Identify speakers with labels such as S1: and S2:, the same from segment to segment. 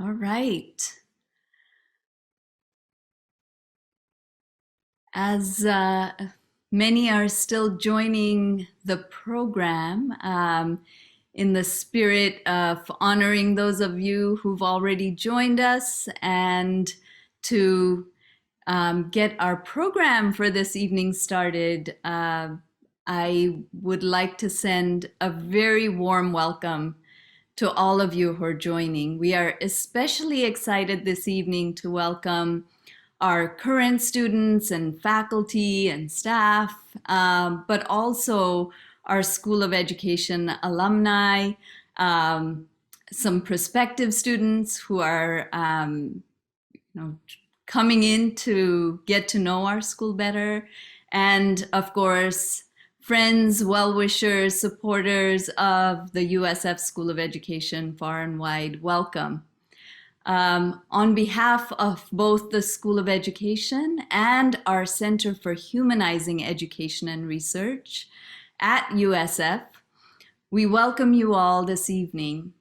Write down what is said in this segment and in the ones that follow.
S1: All right. As many are still joining the program, in the spirit of honoring those of you who've already joined us and to get our program for this evening started, I would like to send a very warm welcome to all of you who are joining. We are especially excited this evening to welcome our current students and faculty and staff, but also our School of Education alumni, some prospective students who are coming in to get to know our school better, and of course, friends, well-wishers, supporters of the USF School of Education far and wide, welcome. On behalf of both the School of Education and our Center for Humanizing Education and Research at USF, we welcome you all this evening.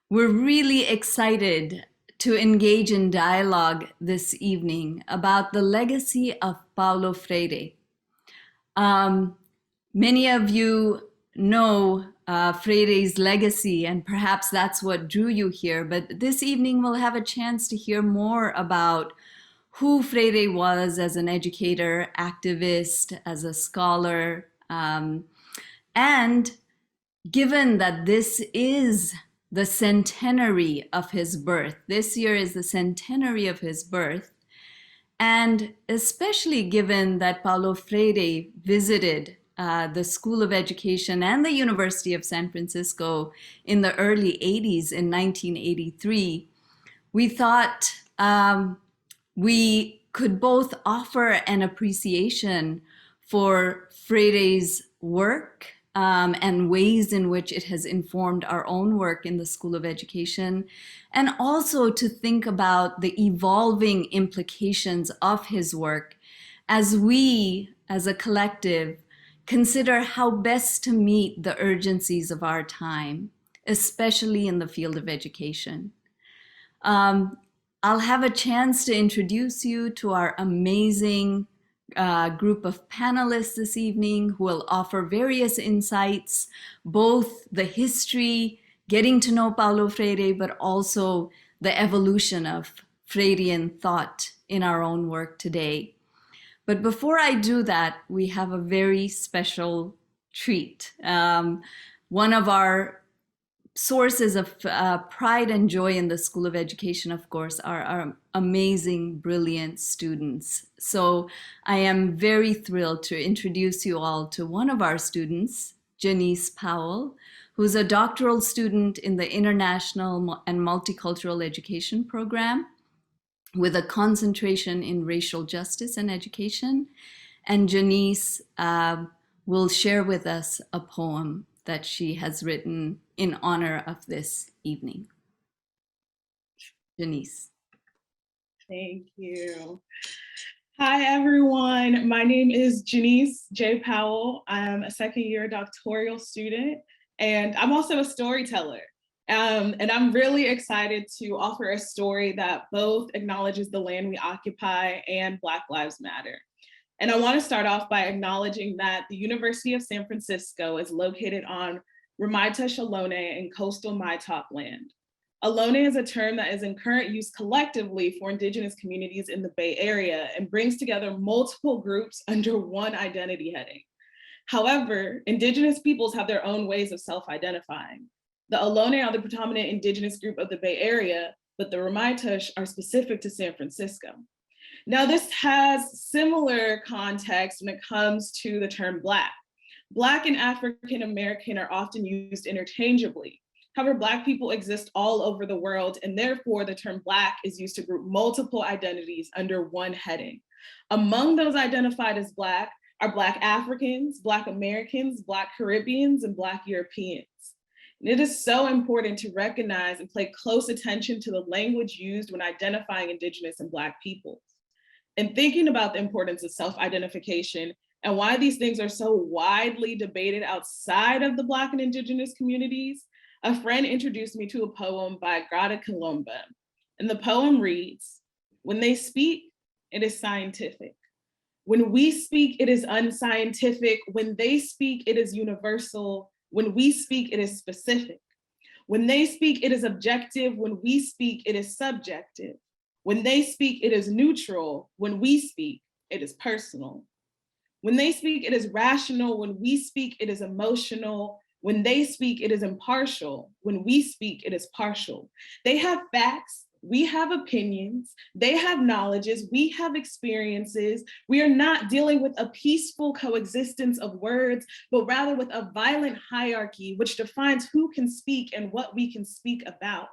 S1: We're really excited to engage in dialogue this evening about the legacy of Paulo Freire. Many of you know Freire's legacy, and perhaps that's what drew you here. But this evening we'll have a chance to hear more about who Freire was as an educator, activist, as a scholar. And given that this is the centenary of his birth, this year is the centenary of his birth, and especially given that Paulo Freire visited the School of Education and the University of San Francisco in the early 80s in 1983, we thought we could both offer an appreciation for Freire's work and ways in which it has informed our own work in the School of Education, and also to think about the evolving implications of his work as we, as a collective, consider how best to meet the urgencies of our time, especially in the field of education. I'll have a chance to introduce you to our amazing group of panelists this evening who will offer various insights, both the history, getting to know Paulo Freire, but also the evolution of Freirean thought in our own work today. But before I do that, we have a very special treat. One of our sources of pride and joy in the School of Education, of course, are our amazing, brilliant students. So I am very thrilled to introduce you all to one of our students, Janise Powell, who's a doctoral student in the International and Multicultural Education program with a concentration in racial justice and education. And Janise will share with us a poem that she has written in honor of this evening. Janise.
S2: Thank you. Hi, everyone. My name is Janise J. Powell. I'm a second-year doctoral student, and I'm also a storyteller. And I'm really excited to offer a story that both acknowledges the land we occupy and Black Lives Matter. And I want to start off by acknowledging that the University of San Francisco is located on Ramaytush Ohlone in coastal Maitop land. Ohlone is a term that is in current use collectively for Indigenous communities in the Bay Area and brings together multiple groups under one identity heading. However, Indigenous peoples have their own ways of self-identifying. The Ohlone are the predominant Indigenous group of the Bay Area, but the Ramaytush are specific to San Francisco. Now, this has similar context when it comes to the term Black. Black and African American are often used interchangeably. However, Black people exist all over the world, and therefore the term Black is used to group multiple identities under one heading. Among those identified as Black are Black Africans, Black Americans, Black Caribbeans, and Black Europeans. And it is so important to recognize and pay close attention to the language used when identifying Indigenous and Black peoples. And thinking about the importance of self-identification and why these things are so widely debated outside of the Black and Indigenous communities, a friend introduced me to a poem by Grada Colomba. And the poem reads, when they speak, it is scientific. When we speak, it is unscientific. When they speak, it is universal. When we speak, it is specific. When they speak, it is objective. When we speak, it is subjective. When they speak, it is neutral. When we speak, it is personal. When they speak, it is rational. When we speak, it is emotional. When they speak, it is impartial. When we speak, it is partial. They have facts. We have opinions. They have knowledges. We have experiences. We are not dealing with a peaceful coexistence of words, but rather with a violent hierarchy which defines who can speak and what we can speak about.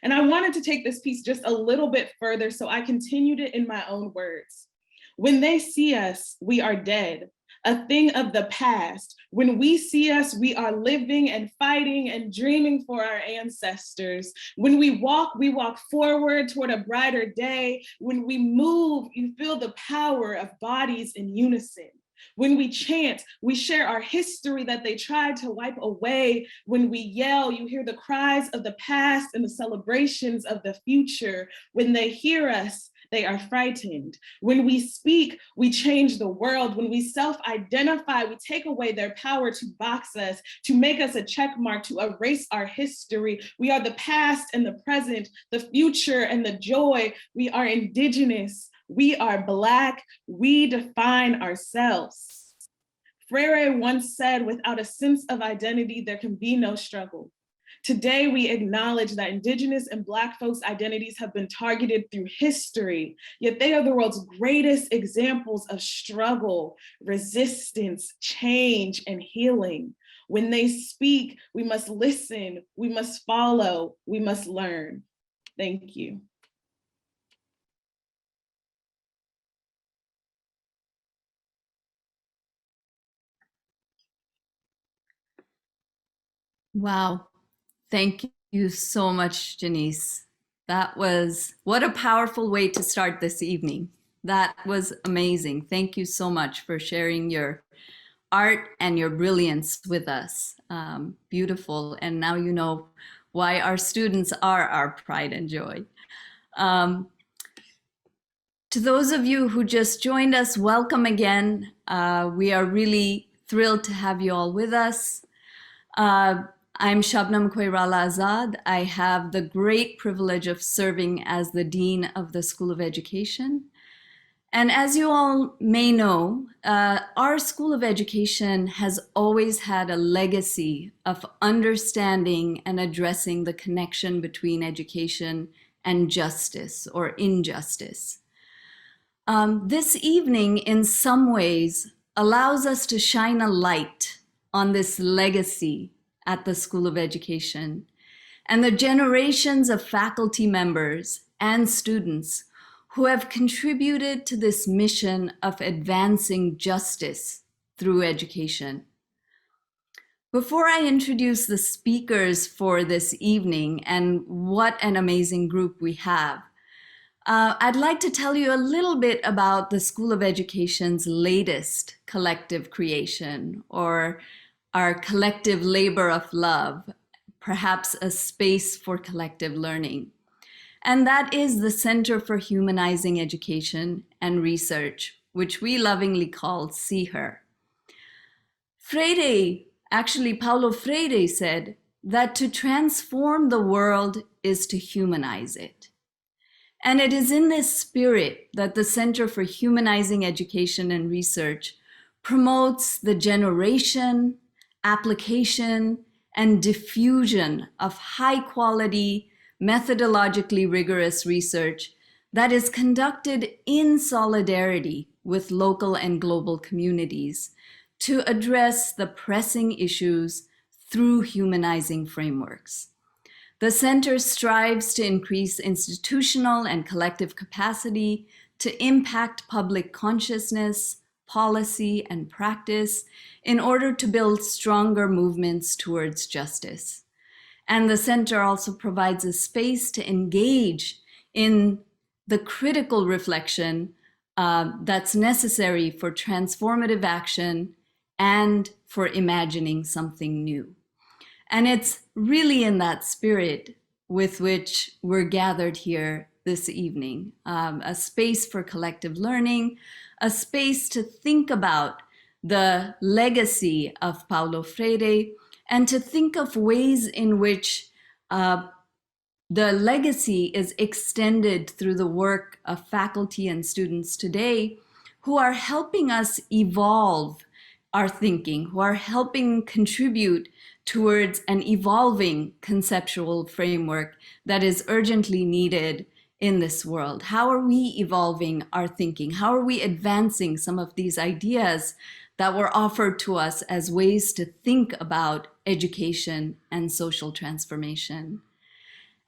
S2: And I wanted to take this piece just a little bit further, so I continued it in my own words. When they see us, we are dead, a thing of the past. When we see us, we are living and fighting and dreaming for our ancestors. When we walk forward toward a brighter day. When we move, you feel the power of bodies in unison. When we chant, we share our history that they tried to wipe away. When we yell, you hear the cries of the past and the celebrations of the future. When they hear us, they are frightened. When we speak, we change the world. When we self-identify, we take away their power to box us, to make us a check mark, to erase our history. We are the past and the present, the future and the joy. We are indigenous. We are Black. We define ourselves. Freire once said, without a sense of identity, there can be no struggle. Today, we acknowledge that Indigenous and Black folks' identities have been targeted through history, yet they are the world's greatest examples of struggle, resistance, change, and healing. When they speak, we must listen, we must follow, we must learn. Thank you.
S1: Wow. Thank you so much, Janise. What a powerful way to start this evening. That was amazing. Thank you so much for sharing your art and your brilliance with us. Beautiful. And now you know why our students are our pride and joy. To those of you who just joined us, welcome again. We are really thrilled to have you all with us. I'm Shabnam Koirala-Azad. I have the great privilege of serving as the Dean of the School of Education. And as you all may know, our School of Education has always had a legacy of understanding and addressing the connection between education and justice or injustice. This evening, in some ways, allows us to shine a light on this legacy at the School of Education and the generations of faculty members and students who have contributed to this mission of advancing justice through education. Before I introduce the speakers for this evening, and what an amazing group we have, I'd like to tell you a little bit about the School of Education's latest collective creation, or our collective labor of love, perhaps a space for collective learning. And that is the Center for Humanizing Education and Research, which we lovingly call CHER. Paulo Freire said that to transform the world is to humanize it. And it is in this spirit that the Center for Humanizing Education and Research promotes the generation, application, and diffusion of high quality, methodologically rigorous research that is conducted in solidarity with local and global communities to address the pressing issues through humanizing frameworks. The center strives to increase institutional and collective capacity to impact public consciousness, policy, and practice in order to build stronger movements towards justice. And the center also provides a space to engage in the critical reflection that's necessary for transformative action and for imagining something new. And it's really in that spirit with which we're gathered here this evening, a space for collective learning, a space to think about the legacy of Paulo Freire and to think of ways in which the legacy is extended through the work of faculty and students today who are helping us evolve our thinking, who are helping contribute towards an evolving conceptual framework that is urgently needed in this world. How are we evolving our thinking? How are we advancing some of these ideas that were offered to us as ways to think about education and social transformation?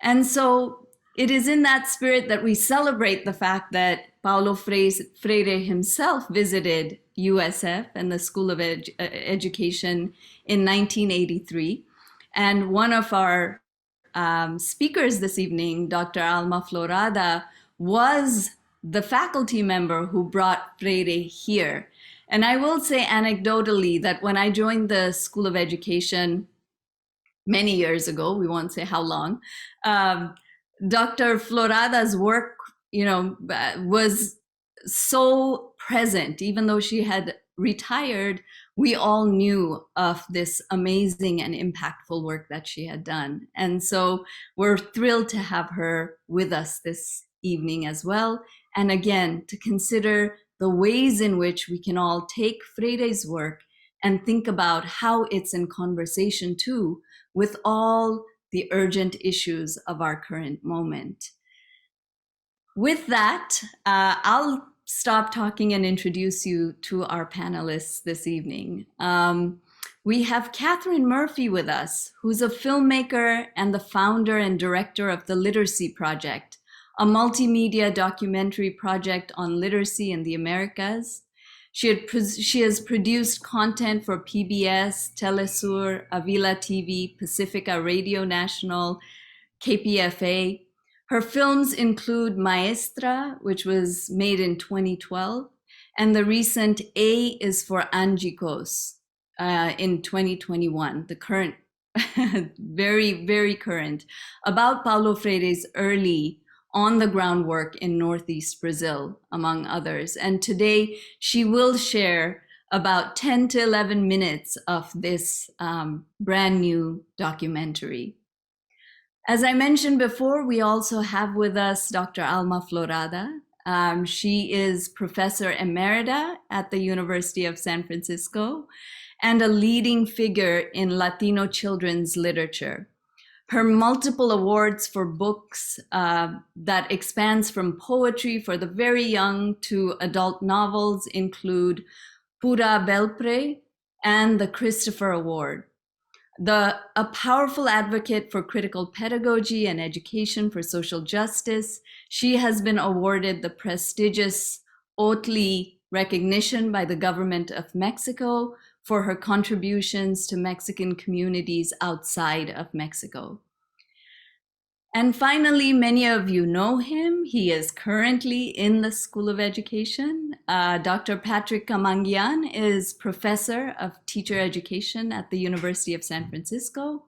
S1: And so it is in that spirit that we celebrate the fact that Paulo Freire himself visited USF and the School of Education in 1983. And one of our speakers this evening, Dr. Alma Flor Ada, was the faculty member who brought Freire here. And I will say anecdotally that when I joined the School of Education many years ago, we won't say how long, Dr. Florada's work, was so present. Even though she had retired, we all knew of this amazing and impactful work that she had done. And so we're thrilled to have her with us this evening as well. And again, to consider the ways in which we can all take Freire's work and think about how it's in conversation too with all the urgent issues of our current moment. With that, I'll stop talking and introduce you to our panelists this evening. We have Catherine Murphy with us, who's a filmmaker and the founder and director of the Literacy Project, a multimedia documentary project on literacy in the Americas. She has produced content for PBS, Telesur, Avila TV, Pacifica Radio National, KPFA. Her films include Maestra, which was made in 2012, and the recent A is for Angicos in 2021, the current, very, very current, about Paulo Freire's early on-the-ground work in Northeast Brazil, among others. And today she will share about 10 to 11 minutes of this brand new documentary. As I mentioned before, we also have with us Dr. Alma Flor Ada. She is Professor Emerita at the University of San Francisco and a leading figure in Latino children's literature. Her multiple awards for books that expands from poetry for the very young to adult novels include Pura Belpre and the Christopher Award. A powerful advocate for critical pedagogy and education for social justice, she has been awarded the prestigious OTLI recognition by the government of Mexico for her contributions to Mexican communities outside of Mexico. And finally, many of you know him. He is currently in the School of Education. Dr. Patrick Camangian is professor of teacher education at the University of San Francisco.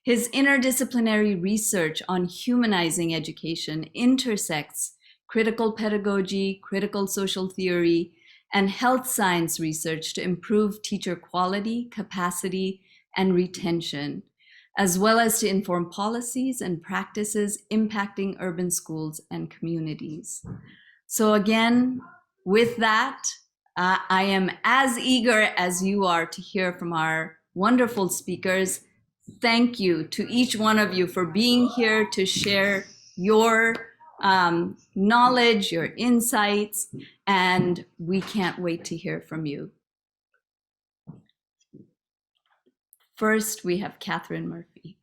S1: His interdisciplinary research on humanizing education intersects critical pedagogy, critical social theory, and health science research to improve teacher quality, capacity, and retention, as well as to inform policies and practices impacting urban schools and communities. So again, with that, I am as eager as you are to hear from our wonderful speakers. Thank you to each one of you for being here to share your knowledge, your insights, and we can't wait to hear from you. First, we have Catherine Murphy.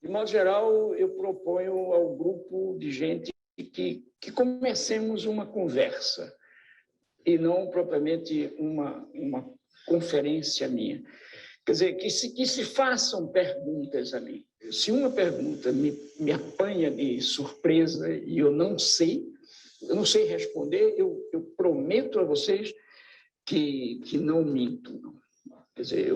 S3: De modo geral, eu proponho ao grupo de gente que comecemos uma conversa e não propriamente uma conferência minha. Quer dizer, que se façam perguntas a mim. Se uma pergunta me apanha de surpresa e eu não sei responder, eu prometo a vocês que não minto, não. Quer dizer,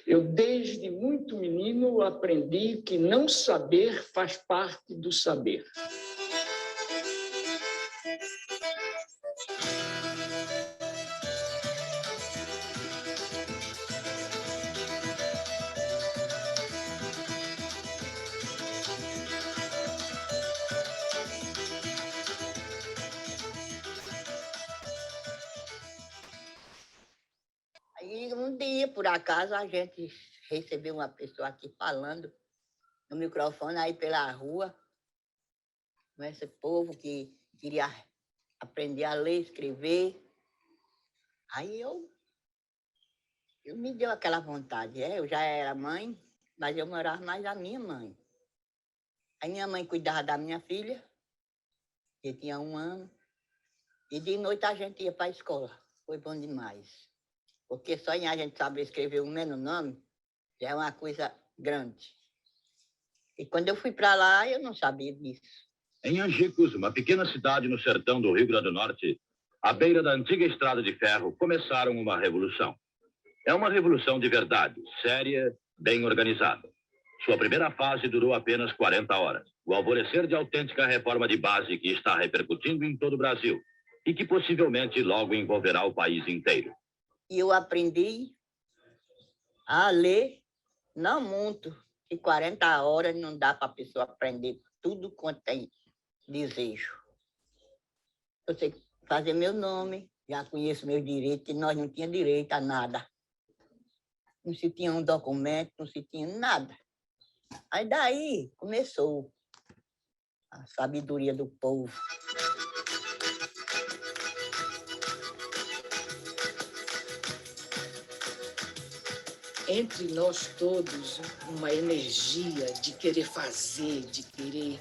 S3: eu desde muito menino aprendi que não saber faz parte do saber.
S4: Aí um dia, por acaso, a gente recebeu uma pessoa aqui falando no microfone aí pela rua, com esse povo que queria aprender a ler, escrever. Aí eu me deu aquela vontade. Eu já era mãe, mas eu morava mais da minha mãe. Aí minha mãe cuidava da minha filha, que tinha 1 ano, e de noite a gente ia para a escola. Foi bom demais. Porque só em a gente saber escrever o mesmo nome já é uma coisa grande. E quando eu fui para lá, eu não sabia disso.
S5: Em Angicos, uma pequena cidade no sertão do Rio Grande do Norte, à beira da antiga estrada de ferro, começaram uma revolução. É uma revolução de verdade, séria, bem organizada. Sua primeira fase durou apenas 40 horas. O alvorecer de autêntica reforma de base que está repercutindo em todo o Brasil e que possivelmente logo envolverá o país inteiro.
S4: E eu aprendi a ler, não muito, e 40 horas não dá para a pessoa aprender tudo quanto tem desejo. Eu sei fazer meu nome, já conheço meus direitos, e nós não tínhamos direito a nada. Não se tinha um documento, não se tinha nada. Aí daí começou a sabedoria do povo.
S6: Entre nós todos, uma energia de querer fazer, de querer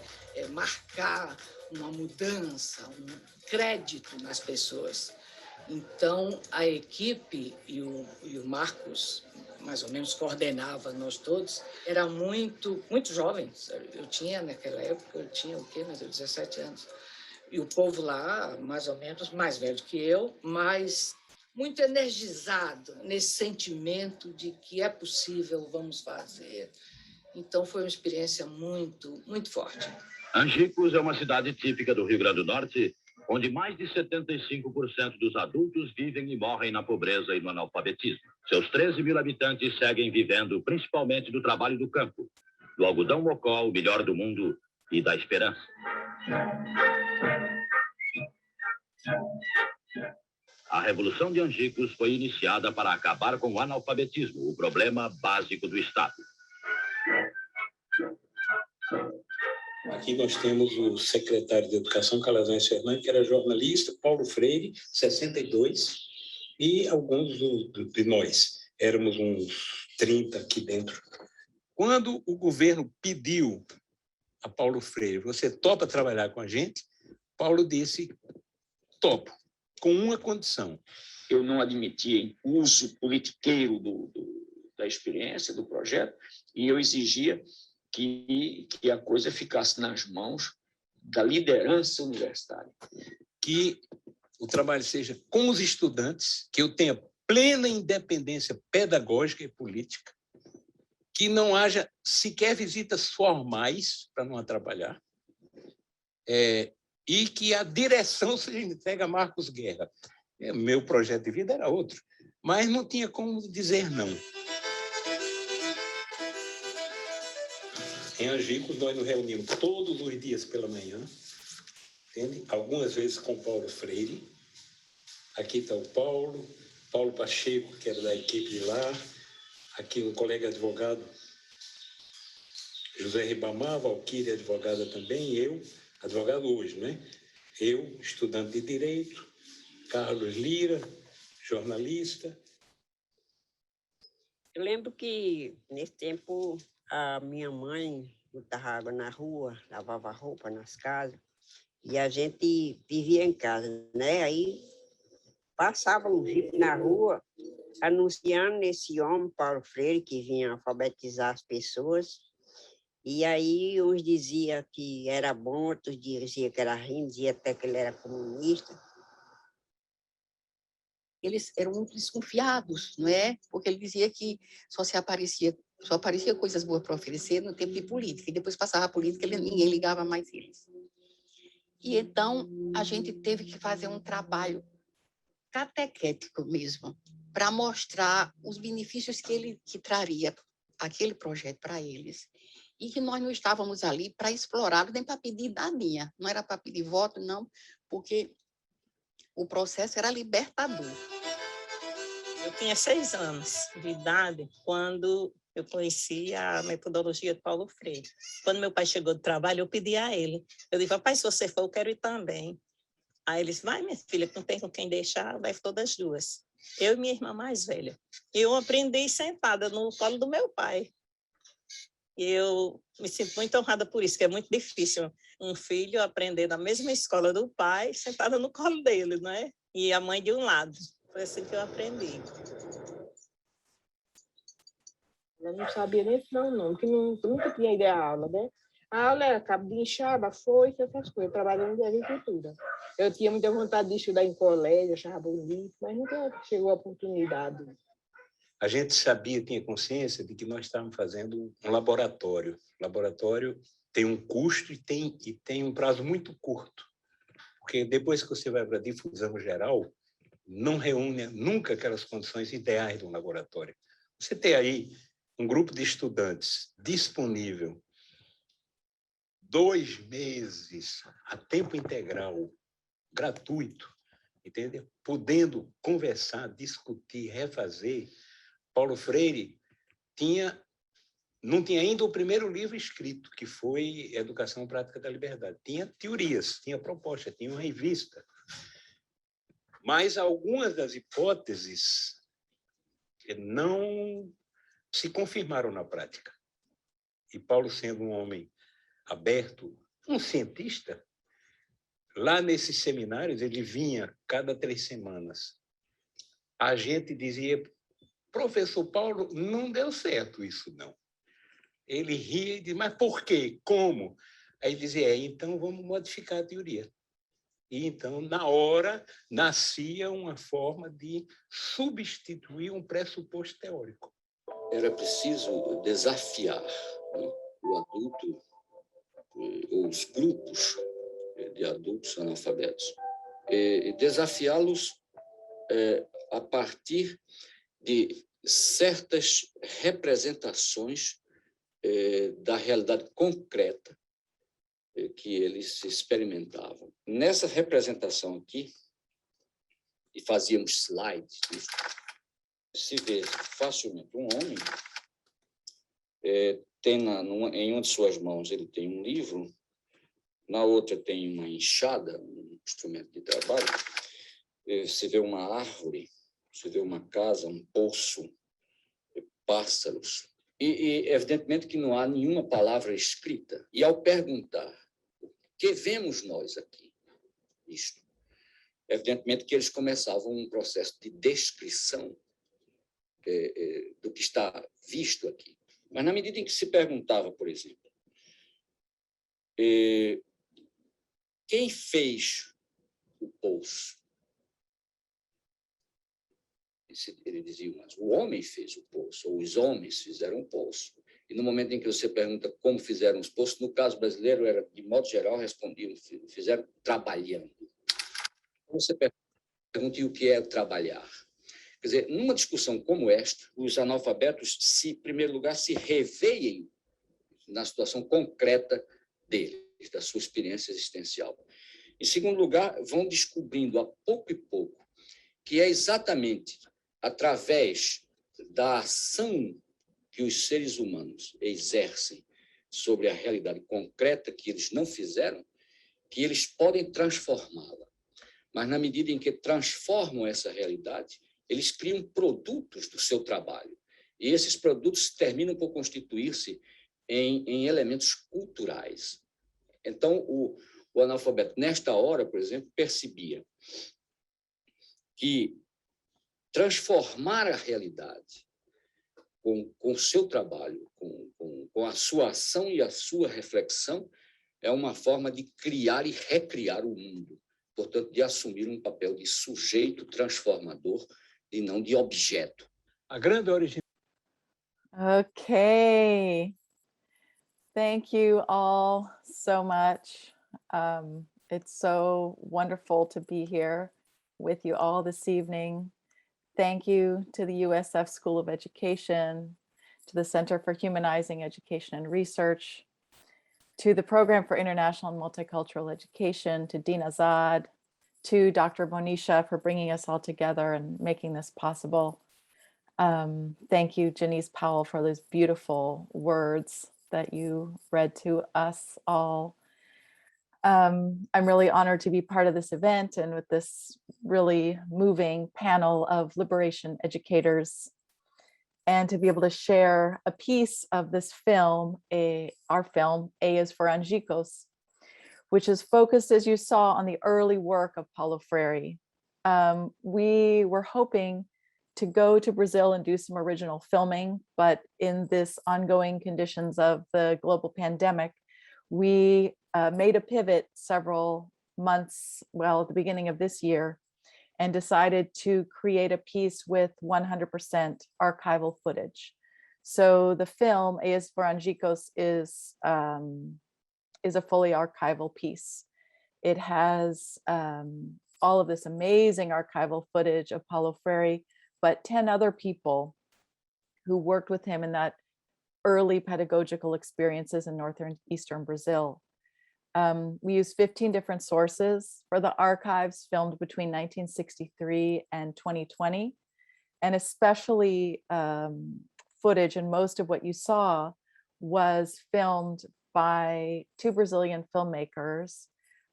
S6: marcar uma mudança, um crédito nas pessoas. Então, a equipe e o Marcos, mais ou menos, coordenava nós todos, era muito jovens. Eu tinha, naquela época, eu tinha o quê? 17 anos. E o povo lá, mais ou menos, mais velho que eu, mas muito energizado nesse sentimento de que é possível, vamos fazer. Então, foi uma experiência muito, muito forte.
S5: Angicos é uma cidade típica do Rio Grande do Norte, onde mais de 75% dos adultos vivem e morrem na pobreza e no analfabetismo. Seus 13 mil habitantes seguem vivendo principalmente do trabalho do campo, do algodão mocó, o melhor do mundo, e da esperança. A Revolução de Angicos foi iniciada para acabar com o analfabetismo, o problema básico do Estado.
S7: Aqui nós temos o secretário de Educação, Calazans Fernandes, que era jornalista, Paulo Freire, 62, e alguns de nós. Éramos uns 30 aqui dentro. Quando o governo pediu a Paulo Freire, você topa trabalhar com a gente? Paulo disse, topo, com uma condição.
S3: Eu não admitia uso politiqueiro da experiência, do projeto, e eu exigia que a coisa ficasse nas mãos da liderança universitária.
S7: Que o trabalho seja com os estudantes, que eu tenha plena independência pedagógica e política, que não haja sequer visitas formais para não atrapalhar, e que a direção seja entregue a Marcos Guerra. Meu projeto de vida era outro, mas não tinha como dizer não. Em Angicos, nós nos reunimos todos os dias pela manhã, entende? Algumas vezes com Paulo Freire. Aqui está o Paulo Pacheco, que era da equipe de lá. Aqui um colega advogado, José Ribamar, Valquíria, advogada também, eu, advogado hoje, né? Eu, estudante de Direito, Carlos Lira, jornalista.
S8: Eu lembro que, nesse tempo, a minha mãe botava água na rua, lavava roupa nas casas, e a gente vivia em casa, né? Aí passava um jipe na rua, anunciando esse homem, Paulo Freire, que vinha alfabetizar as pessoas. E aí uns diziam que era bom, outros diziam que era ruim, diziam até que ele era comunista.
S9: Eles eram muito desconfiados, não é? Porque ele dizia que só aparecia coisas boas para oferecer no tempo de política, e depois passava a política, ninguém ligava mais eles. E então a gente teve que fazer um trabalho catequético mesmo, para mostrar os benefícios que traria aquele projeto para eles, e que nós não estávamos ali para explorá-lo, nem para pedir dadinha, não era para pedir voto, não, porque o processo era libertador.
S10: Eu tinha 6 anos de idade quando eu conheci a metodologia de Paulo Freire. Quando meu pai chegou do trabalho, eu pedi a ele. Eu disse, papai, se você for, eu quero ir também. Aí ele disse, vai, minha filha, não tem com quem deixar, vai todas duas. Eu e minha irmã mais velha. Eu aprendi sentada no colo do meu pai. E eu me sinto muito honrada por isso, que é muito difícil um filho aprender na mesma escola do pai, sentada no colo dele, não é? E a mãe de um lado. Foi assim que eu aprendi.
S11: Eu não sabia nem ensinar o nome, que nunca tinha ido à aula, né? A aula era cabo de enxada, foice, essas coisas, trabalhando de agricultura. Eu tinha muita vontade de estudar em colégio, achava bonito, mas nunca chegou a oportunidade.
S7: A gente sabia, tinha consciência de que nós estávamos fazendo um laboratório. O laboratório tem um custo e tem um prazo muito curto, porque depois que você vai para a difusão geral, não reúne nunca aquelas condições ideais de um laboratório. Você tem aí um grupo de estudantes disponível 2 meses a tempo integral, gratuito, entendeu? Podendo conversar, discutir, refazer. Paulo Freire não tinha ainda o primeiro livro escrito, que foi Educação Prática da Liberdade. Tinha teorias, tinha proposta, tinha uma revista. Mas algumas das hipóteses não se confirmaram na prática. E Paulo, sendo um homem aberto, um cientista, lá nesses seminários, ele vinha cada 3 semanas. A gente dizia, professor Paulo, não deu certo isso, não. Ele ria e dizia, mas por quê? Como? Aí dizia, então vamos modificar a teoria. E então, na hora, nascia uma forma de substituir um pressuposto teórico.
S12: Era preciso desafiar, né, o adulto, ou os grupos de adultos analfabetos, desafiá-los a partir de certas representações da realidade concreta que eles experimentavam. Nessa representação aqui, e fazíamos slides, se vê facilmente um homem, tem em uma de suas mãos ele tem um livro, na outra tem uma enxada, um instrumento de trabalho, se vê uma árvore, se vê uma casa, um poço, pássaros, e evidentemente que não há nenhuma palavra escrita. E ao perguntar, o que vemos nós aqui? Isto. Evidentemente que eles começavam um processo de descrição do que está visto aqui. Mas na medida em que se perguntava, por exemplo, quem fez o poço? Ele dizia, mas o homem fez o poço, ou os homens fizeram o poço. E no momento em que você pergunta como fizeram os poços, no caso brasileiro, era, de modo geral, respondiam, fizeram trabalhando. Você pergunta, e o que é trabalhar? Quer dizer, numa discussão como esta, os analfabetos, em primeiro lugar, se reveem na situação concreta deles, da sua experiência existencial. Em segundo lugar, vão descobrindo, a pouco e pouco, que é exatamente através da ação que os seres humanos exercem sobre a realidade concreta que eles não fizeram, que eles podem transformá-la. Mas, na medida em que transformam essa realidade, eles criam produtos do seu trabalho. E esses produtos terminam por constituir-se em elementos culturais. Então, o analfabeto, nesta hora, por exemplo, percebia que transformar a realidade com o seu trabalho, com a sua ação e a sua reflexão, é uma forma de criar e recriar o mundo. Portanto, de assumir um papel de sujeito transformador e não de objeto.
S7: A grande origem.
S13: Okay. Thank you all so much. It's so wonderful to be here with you all this evening. Thank you to the USF School of Education, to the Center for Humanizing Education and Research, to the Program for International and Multicultural Education, to Dean Azad, to Dr. Monisha for bringing us all together and making this possible. Thank you, Janise Powell, for those beautiful words that you read to us all. I'm really honored to be part of this event and with this really moving panel of liberation educators, and to be able to share a piece of this film, our film, A is for Angicos, which is focused, as you saw, on the early work of Paulo Freire. We were hoping to go to Brazil and do some original filming, but in this ongoing conditions of the global pandemic, we made a pivot several months, well, at the beginning of this year, and decided to create a piece with 100% archival footage. So the film, A is for Angicos, is a fully archival piece. It has all of this amazing archival footage of Paulo Freire, but 10 other people who worked with him in that early pedagogical experiences in northern eastern Brazil. We used 15 different sources for the archives filmed between 1963 and 2020, and especially footage, and most of what you saw was filmed by two Brazilian filmmakers.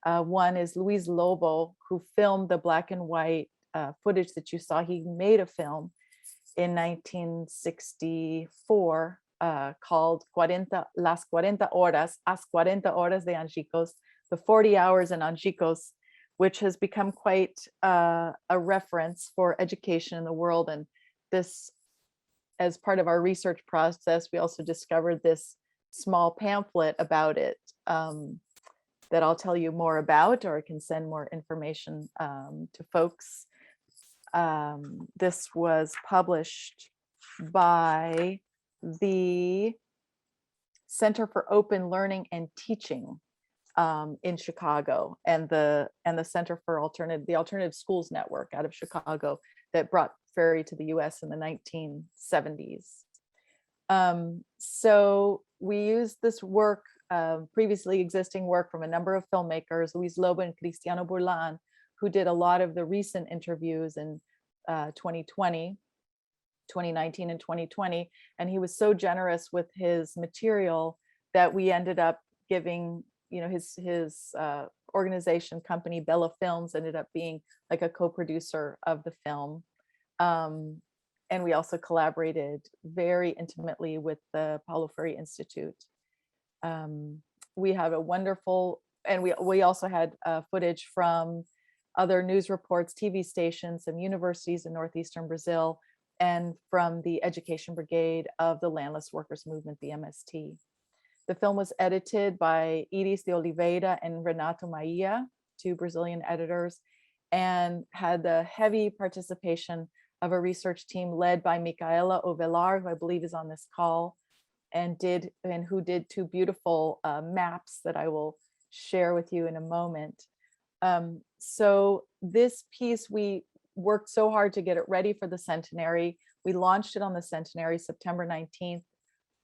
S13: One is Luiz Lobo, who filmed the black and white footage that you saw. He made a film in 1964 called Las 40 Horas, As 40 Horas de Angicos, the 40 hours in Angicos, which has become quite a reference for education in the world. And this, as part of our research process, we also discovered this small pamphlet about it that I'll tell you more about, or I can send more information to folks. This was published by the Center for Open Learning and Teaching in Chicago, and the Center for the Alternative Schools Network out of Chicago that brought Freire to the US in the 1970s. So we used this work, previously existing work from a number of filmmakers, Luiz Lobo and Cristiano Burlan, who did a lot of the recent interviews in 2019 and 2020. And he was so generous with his material that we ended up giving, his organization company, Bella Films, ended up being like a co-producer of the film. And we also collaborated very intimately with the Paulo Freire Institute. We have a wonderful, and we also had footage from other news reports, TV stations, some universities in northeastern Brazil, and from the Education Brigade of the Landless Workers Movement, the MST. The film was edited by Iris de Oliveira and Renato Maia, two Brazilian editors, and had the heavy participation of a research team led by Micaela Ovelar, who I believe is on this call, and who did two beautiful maps that I will share with you in a moment. So this piece, we worked so hard to get it ready for the centenary. We launched it on the centenary, September 19th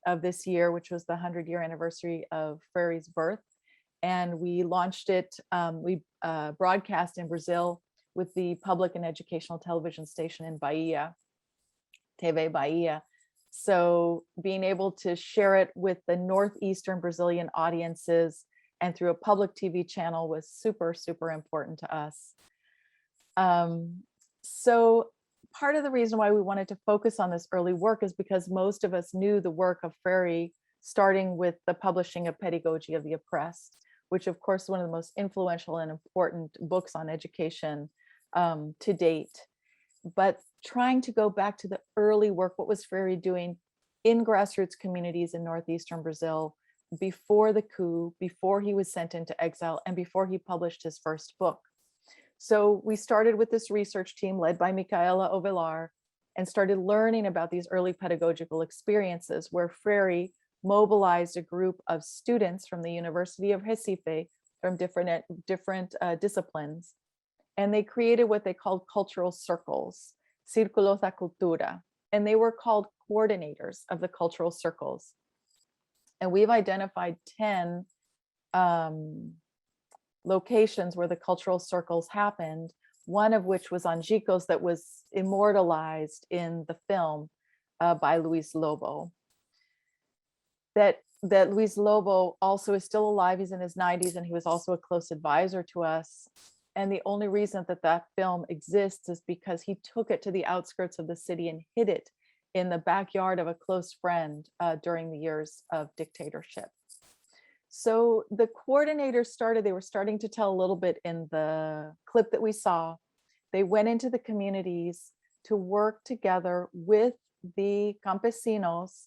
S13: of this year, which was the 100-year anniversary of Freire's birth. And we launched it, we broadcast in Brazil with the public and educational television station in Bahia, TV Bahia. So being able to share it with the northeastern Brazilian audiences and through a public TV channel was super, super important to us. So part of the reason why we wanted to focus on this early work is because most of us knew the work of Freire starting with the publishing of Pedagogy of the Oppressed, which of course is one of the most influential and important books on education to date. But trying to go back to the early work, what was Freire doing in grassroots communities in northeastern Brazil before the coup, before he was sent into exile, and before he published his first book. So we started with this research team led by Micaela Ovelar and started learning about these early pedagogical experiences where Freire mobilized a group of students from the University of Recife from different disciplines. And they created what they called cultural circles, Círculos da Cultura, and they were called coordinators of the cultural circles. And we've identified 10 locations where the cultural circles happened, one of which was Angicos, that was immortalized in the film by Luis Lobo. That Luis Lobo also is still alive, he's in his 90s, and he was also a close advisor to us. And the only reason that that film exists is because he took it to the outskirts of the city and hid it in the backyard of a close friend during the years of dictatorship. So the coordinators they were starting to tell a little bit in the clip that we saw. They went into the communities to work together with the campesinos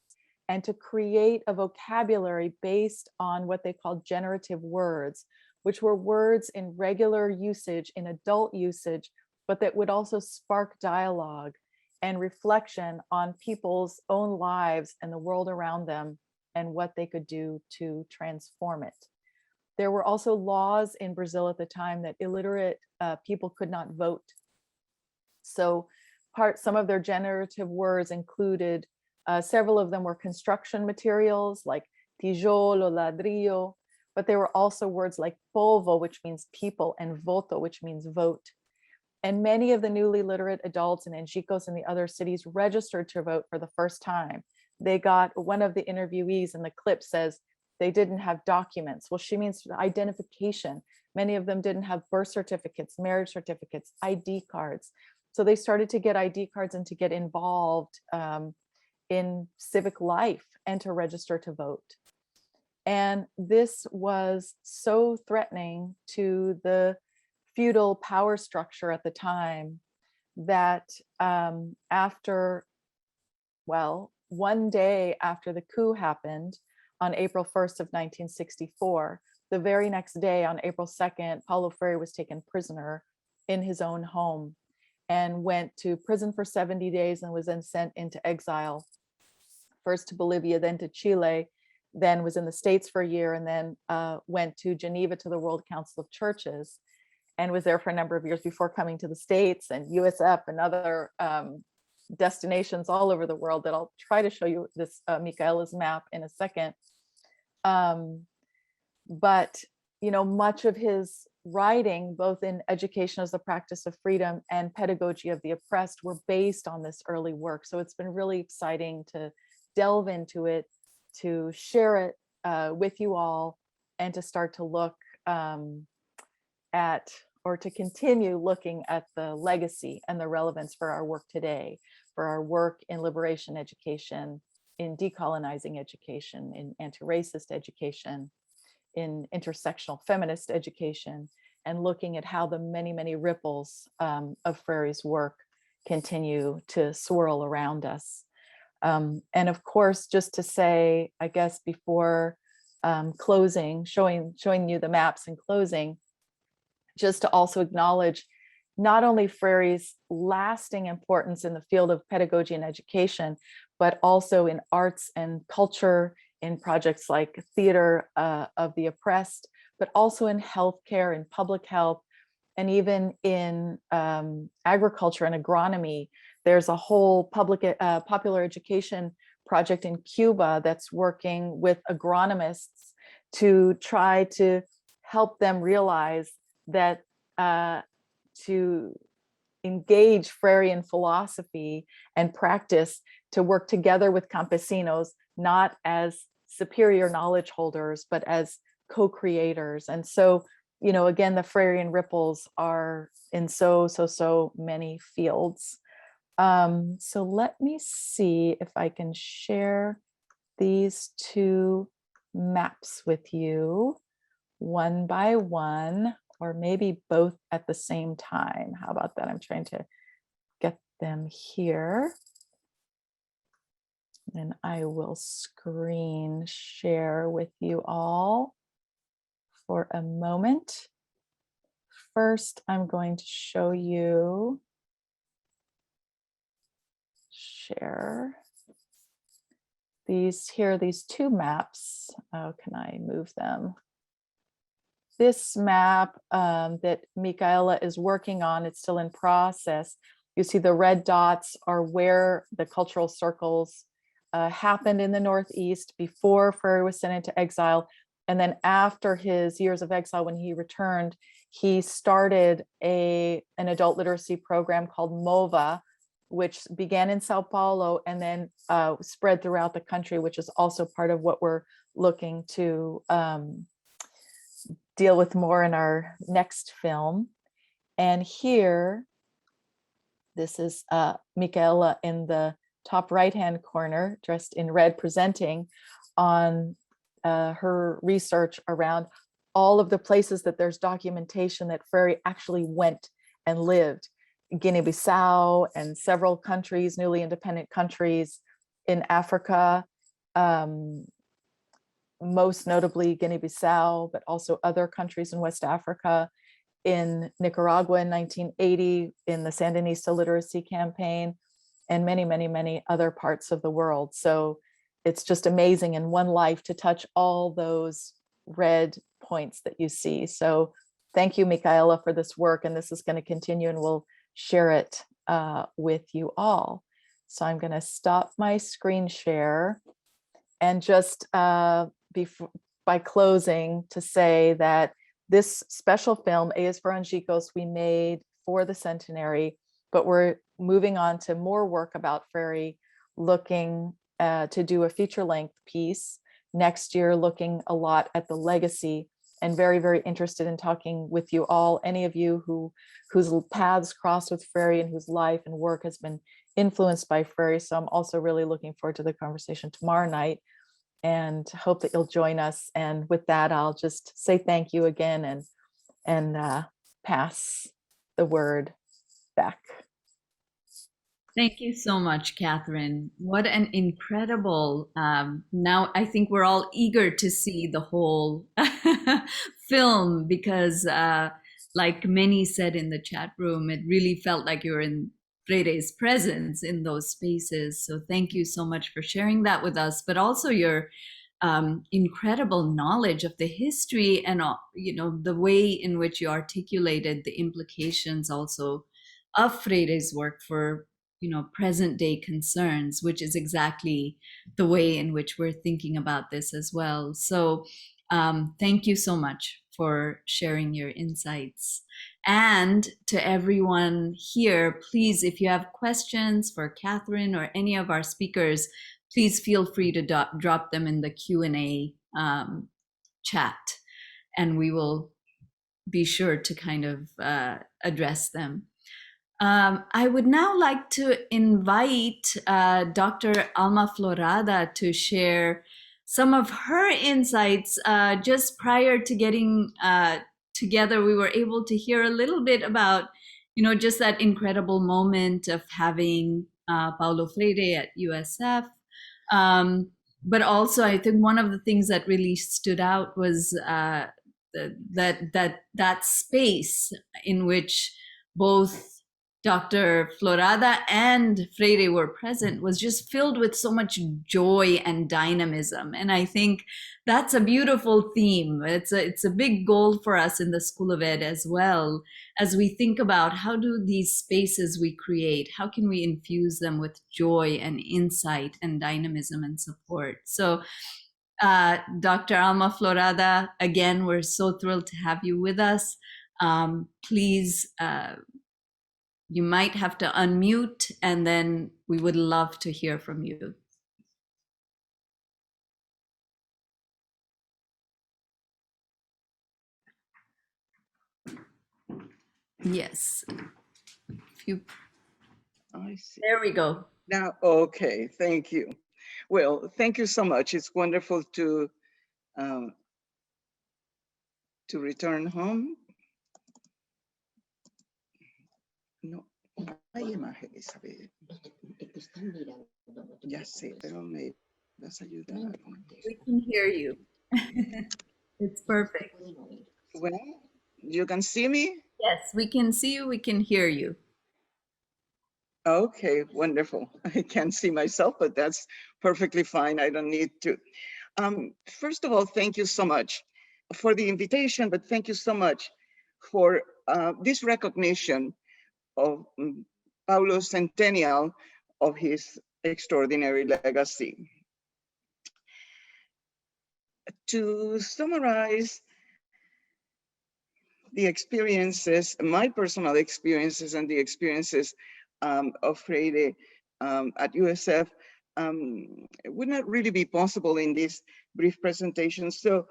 S13: and to create a vocabulary based on what they called generative words, which were words in regular usage, in adult usage, but that would also spark dialogue and reflection on people's own lives and the world around them and what they could do to transform it. There were also laws in Brazil at the time that illiterate people could not vote. So some of their generative words included, several of them were construction materials like tijolo, ladrillo, but there were also words like povo, which means people, and voto, which means vote. And many of the newly literate adults in Angicos and the other cities registered to vote for the first time. They got, one of the interviewees in the clip says they didn't have documents. Well, she means identification. Many of them didn't have birth certificates, marriage certificates, ID cards. So they started to get ID cards and to get involved in civic life and to register to vote. And this was so threatening to the feudal power structure at the time that one day after the coup happened on April 1st of 1964, the very next day on April 2nd, Paulo Freire was taken prisoner in his own home and went to prison for 70 days and was then sent into exile, first to Bolivia, then to Chile, then was in the States for a year, and then went to Geneva to the World Council of Churches and was there for a number of years before coming to the States and USF and other destinations all over the world that I'll try to show you this Micaela's map in a second. But, you know, much of his writing, both in Education as the Practice of Freedom and Pedagogy of the Oppressed, were based on this early work. So it's been really exciting to delve into it, to share it with you all, and to start to look at, or to continue looking at the legacy and the relevance for our work today, for our work in liberation education, in decolonizing education, in anti-racist education, in intersectional feminist education, and looking at how the many, many ripples of Freire's work continue to swirl around us. And of course, just to say, I guess before closing, showing you the maps and closing, just to also acknowledge not only Freire's lasting importance in the field of pedagogy and education, but also in arts and culture, in projects like Theater of the Oppressed, but also in healthcare and public health, and even in agriculture and agronomy. There's a whole popular education project in Cuba that's working with agronomists to try to help them realize that to engage Freirean philosophy and practice, to work together with campesinos, not as superior knowledge holders, but as co-creators. And so, you know, again, the Freirean ripples are in so many fields. So let me see if I can share these two maps with you one by one, or maybe both at the same time. How about that? I'm trying to get them here. And I will screen share with you all for a moment. First, I'm going to show you share these here, these two maps. Oh, can I move them? This map that Micaela is working on, it's still in process. You see the red dots are where the cultural circles happened in the Northeast before Freire was sent into exile. And then after his years of exile, when he returned, he started an adult literacy program called MOVA, which began in Sao Paulo and then spread throughout the country, which is also part of what we're looking to deal with more in our next film. And here, this is Micaela in the top right-hand corner, dressed in red, presenting on her research around all of the places that there's documentation that Freire actually went and lived. Guinea-Bissau and several countries, newly independent countries in Africa, most notably Guinea-Bissau, but also other countries in West Africa, in Nicaragua in 1980, in the Sandinista literacy campaign, and many, many, many other parts of the world. So it's just amazing in one life to touch all those red points that you see. So thank you, Micaela, for this work, and this is going to continue, and we'll share it with you all. So I'm going to stop my screen share and just by closing to say that this special film, A is for Angicos, we made for the centenary, but we're moving on to more work about Freire, looking to do a feature-length piece next year, looking a lot at the legacy, and very, very interested in talking with you all, any of you whose paths crossed with Freire and whose life and work has been influenced by Freire. So I'm also really looking forward to the conversation tomorrow night and hope that you'll join us. And with that, I'll just say thank you again and pass the word back.
S1: Thank you so much, Catherine. What an incredible, now I think we're all eager to see the whole film because like many said in the chat room, it really felt like you were in Freire's presence in those spaces. So thank you so much for sharing that with us, but also your incredible knowledge of the history and the way in which you articulated the implications also of Freire's work for present day concerns, which is exactly the way in which we're thinking about this as well. So thank you so much for sharing your insights. And to everyone here, please, if you have questions for Catherine or any of our speakers, please feel free to drop them in the Q&A chat, and we will be sure to kind of address them. I would now like to invite Dr. Alma Flor Ada to share some of her insights. Just prior to getting together, we were able to hear a little bit about, just that incredible moment of having Paulo Freire at USF. But also, I think one of the things that really stood out was that space in which both Dr. Flor Ada and Freire were present was just filled with so much joy and dynamism. And I think that's a beautiful theme. It's a big goal for us in the School of Ed as well, as we think about how do these spaces we create, how can we infuse them with joy and insight and dynamism and support. So Dr. Alma Flor Ada, again, we're so thrilled to have you with us. Please, you might have to unmute, and then we would love to hear from you. Yes.
S14: I see.
S1: There we go.
S14: Now, okay, thank you. Well, thank you so much. It's wonderful to return home. No, hay imagen, Isabel. Ya sé, pero me vas a ayudar.
S1: We can hear you. It's perfect.
S14: Well, you can see me?
S1: Yes, we can see you, we can hear you.
S14: Okay, wonderful. I can't see myself, but that's perfectly fine. I don't need to. First of all, thank you so much for the invitation, but thank you so much for this recognition of Paulo's centennial of his extraordinary legacy. To summarize the experiences, my personal experiences and the experiences of Freire at USF, it would not really be possible in this brief presentation. So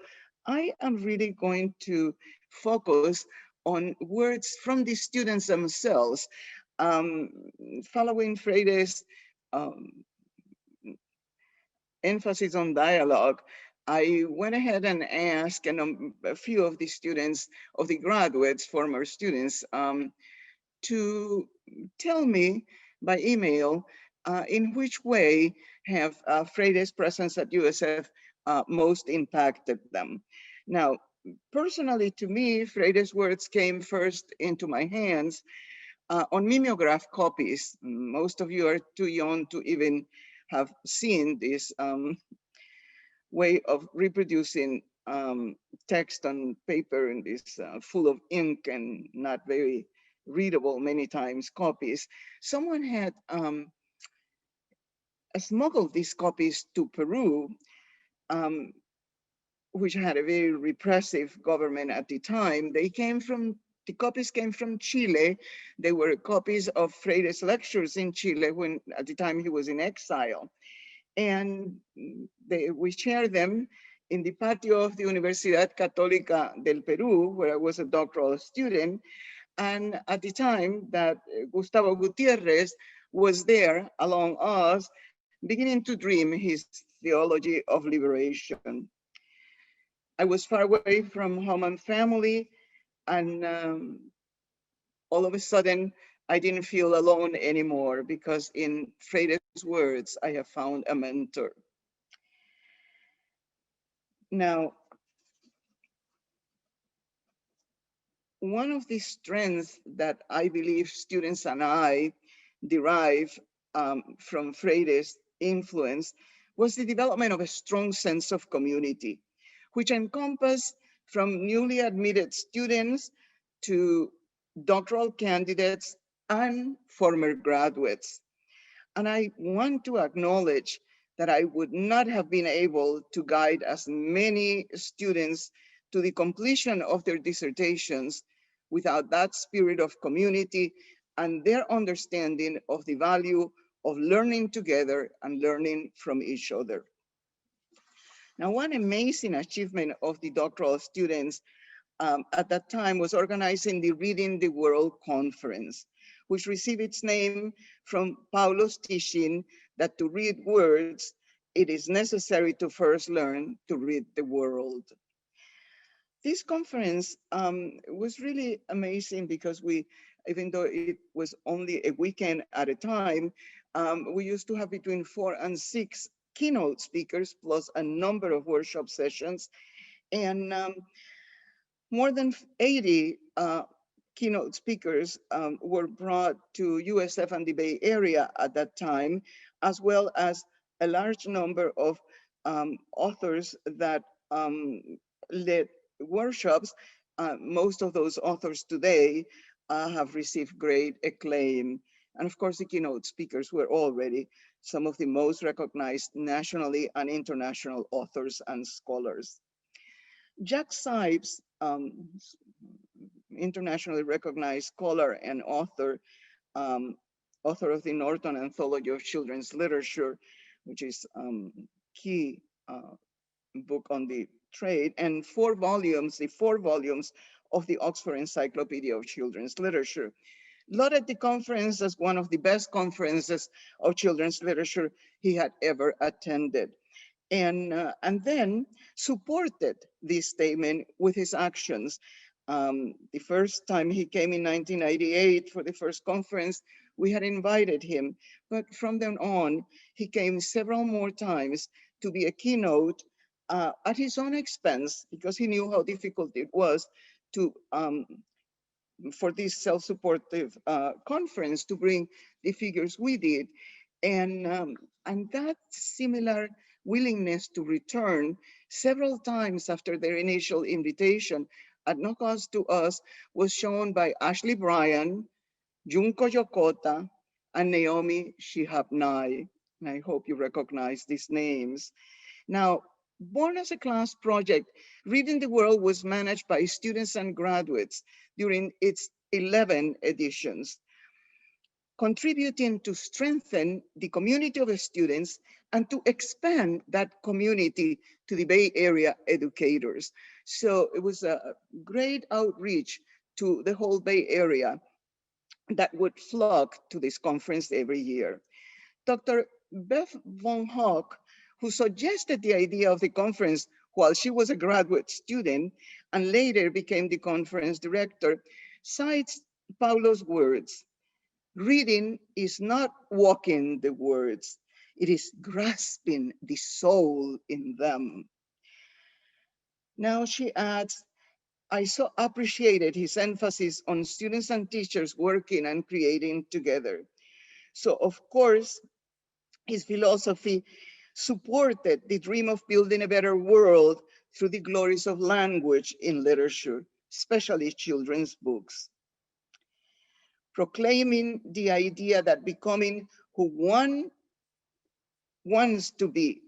S14: I am really going to focus on words from the students themselves, following Freire's emphasis on dialogue. I went ahead and asked a few of the students, of the graduates, former students, to tell me by email in which way have Freire's presence at USF most impacted them. Now, personally to me, Freire's words came first into my hands on mimeograph copies. Most of you are too young to even have seen this way of reproducing text on paper in this full of ink and not very readable many times copies. Someone had smuggled these copies to Peru, which had a very repressive government at the time. The copies came from Chile. They were copies of Freire's lectures in Chile when at the time he was in exile. And we shared them in the patio of the Universidad Católica del Perú, where I was a doctoral student. And at the time that Gustavo Gutierrez was there along us, beginning to dream his theology of liberation. I was far away from home and family, and all of a sudden, I didn't feel alone anymore because in Freire's words, I have found a mentor. Now, one of the strengths that I believe students and I derive from Freire's influence was the development of a strong sense of community, which encompassed from newly admitted students to doctoral candidates and former graduates. And I want to acknowledge that I would not have been able to guide as many students to the completion of their dissertations without that spirit of community and their understanding of the value of learning together and learning from each other. Now, one amazing achievement of the doctoral students at that time was organizing the Reading the World Conference, which received its name from Paulo's teaching that to read words, it is necessary to first learn to read the world. This conference was really amazing because even though it was only a weekend at a time, we used to have between 4 and 6 keynote speakers plus a number of workshop sessions. And more than 80 keynote speakers were brought to USF and the Bay Area at that time, as well as a large number of authors that led workshops. Most of those authors today have received great acclaim. And of course, the keynote speakers were already some of the most recognized nationally and international authors and scholars. Jack Sipes, internationally recognized scholar and author, author of the Norton Anthology of Children's Literature, which is key book on the trade, and the 4 volumes of the Oxford Encyclopedia of Children's Literature. lauded the conference as one of the best conferences of children's literature he had ever attended. And then supported this statement with his actions. The first time he came in 1998 for the first conference, we had invited him, but from then on, he came several more times to be a keynote at his own expense, because he knew how difficult it was to for this self-supportive conference to bring the figures we did. And that similar willingness to return several times after their initial invitation at no cost to us was shown by Ashley Bryan, Junko Yokota, and Naomi Shihabnai. And I hope you recognize these names. Now, born as a class project, Reading the World was managed by students and graduates during its 11 editions, contributing to strengthen the community of students and to expand that community to the Bay Area educators. So it was a great outreach to the whole Bay Area that would flock to this conference every year. Dr. Beth Von Hoek, who suggested the idea of the conference while she was a graduate student and later became the conference director, cites Paulo's words: reading is not walking the words, it is grasping the soul in them. Now she adds, I so appreciated his emphasis on students and teachers working and creating together. So of course, his philosophy supported the dream of building a better world through the glories of language in literature, especially children's books. Proclaiming the idea that becoming who one wants to be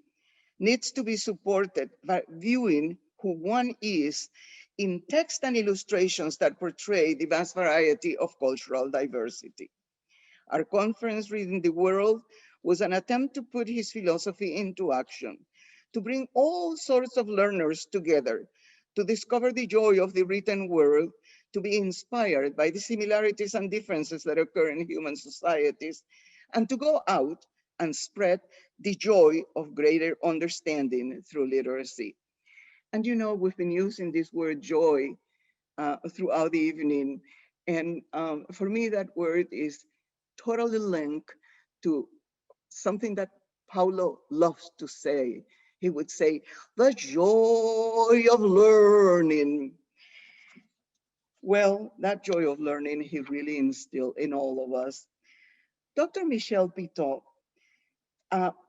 S14: needs to be supported by viewing who one is in text and illustrations that portray the vast variety of cultural diversity. Our conference, Reading the World, was an attempt to put his philosophy into action, to bring all sorts of learners together, to discover the joy of the written world, to be inspired by the similarities and differences that occur in human societies, and to go out and spread the joy of greater understanding through literacy. And you know, we've been using this word joy throughout the evening. And for me, that word is totally linked to something that Paulo loves to say. He would say, the joy of learning. Well, that joy of learning he really instilled in all of us. Dr. Michelle Pitot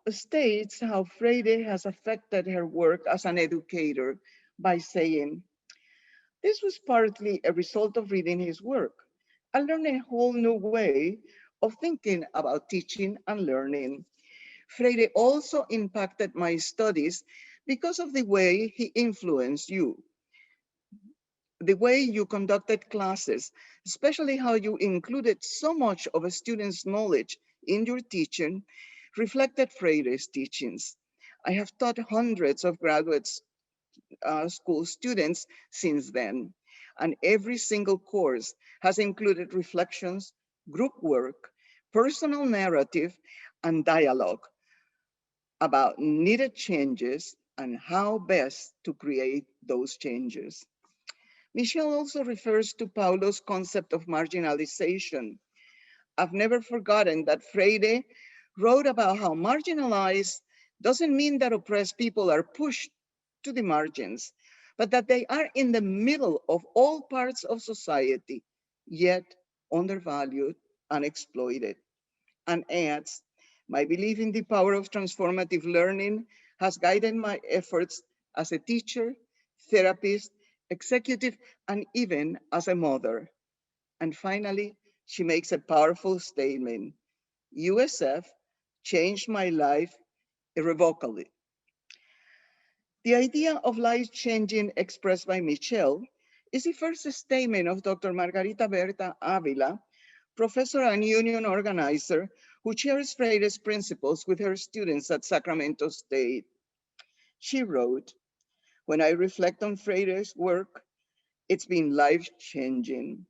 S14: states how Freire has affected her work as an educator by saying, this was partly a result of reading his work. I learned a whole new way of thinking about teaching and learning. Freire also impacted my studies because of the way he influenced you, the way you conducted classes, especially how you included so much of a student's knowledge in your teaching, reflected Freire's teachings. I have taught hundreds of graduate school students since then, and every single course has included reflections, group work, personal narrative, and dialogue about needed changes and how best to create those changes. Michelle also refers to Paulo's concept of marginalization. I've never forgotten that Freire wrote about how marginalized doesn't mean that oppressed people are pushed to the margins, but that they are in the middle of all parts of society, yet undervalued and exploited. And adds, my belief in the power of transformative learning has guided my efforts as a teacher, therapist, executive, and even as a mother. And finally, she makes a powerful statement. USF changed my life irrevocably. The idea of life changing expressed by Michelle is the first statement of Dr. Margarita Berta Avila, professor and union organizer who shares Freire's principles with her students at Sacramento State. She wrote, when I reflect on Freire's work, it's been life-changing.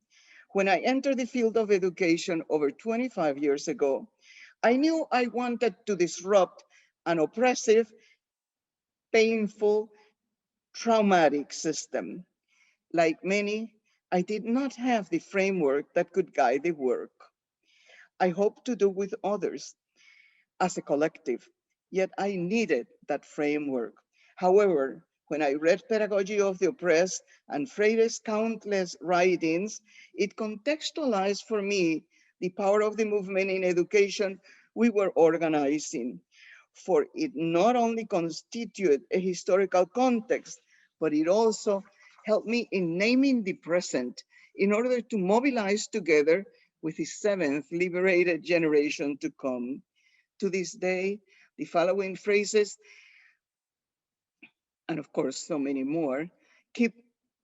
S14: When I entered the field of education over 25 years ago, I knew I wanted to disrupt an oppressive, painful, traumatic system. Like many, I did not have the framework that could guide the work. I hoped to do with others as a collective, yet I needed that framework. However, when I read Pedagogy of the Oppressed and Freire's countless writings, it contextualized for me the power of the movement in education we were organizing. For it not only constituted a historical context, but it also helped me in naming the present in order to mobilize together with the seventh liberated generation to come. To this day, the following phrases, and of course so many more, keep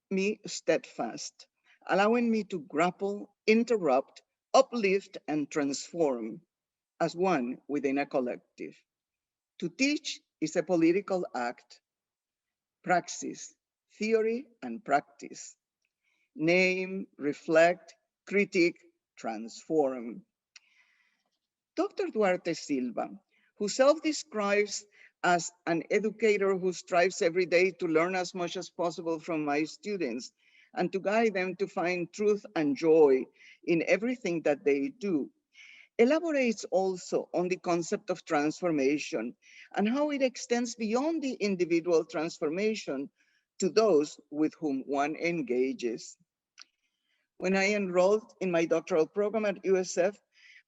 S14: me steadfast, allowing me to grapple, interrupt, uplift, and transform as one within a collective. To teach is a political act, praxis, theory, and practice. Name, reflect, critique, transform. Dr. Duarte Silva, who self-describes as an educator who strives every day to learn as much as possible from my students and to guide them to find truth and joy in everything that they do, elaborates also on the concept of transformation and how it extends beyond the individual transformation to those with whom one engages. When I enrolled in my doctoral program at USF,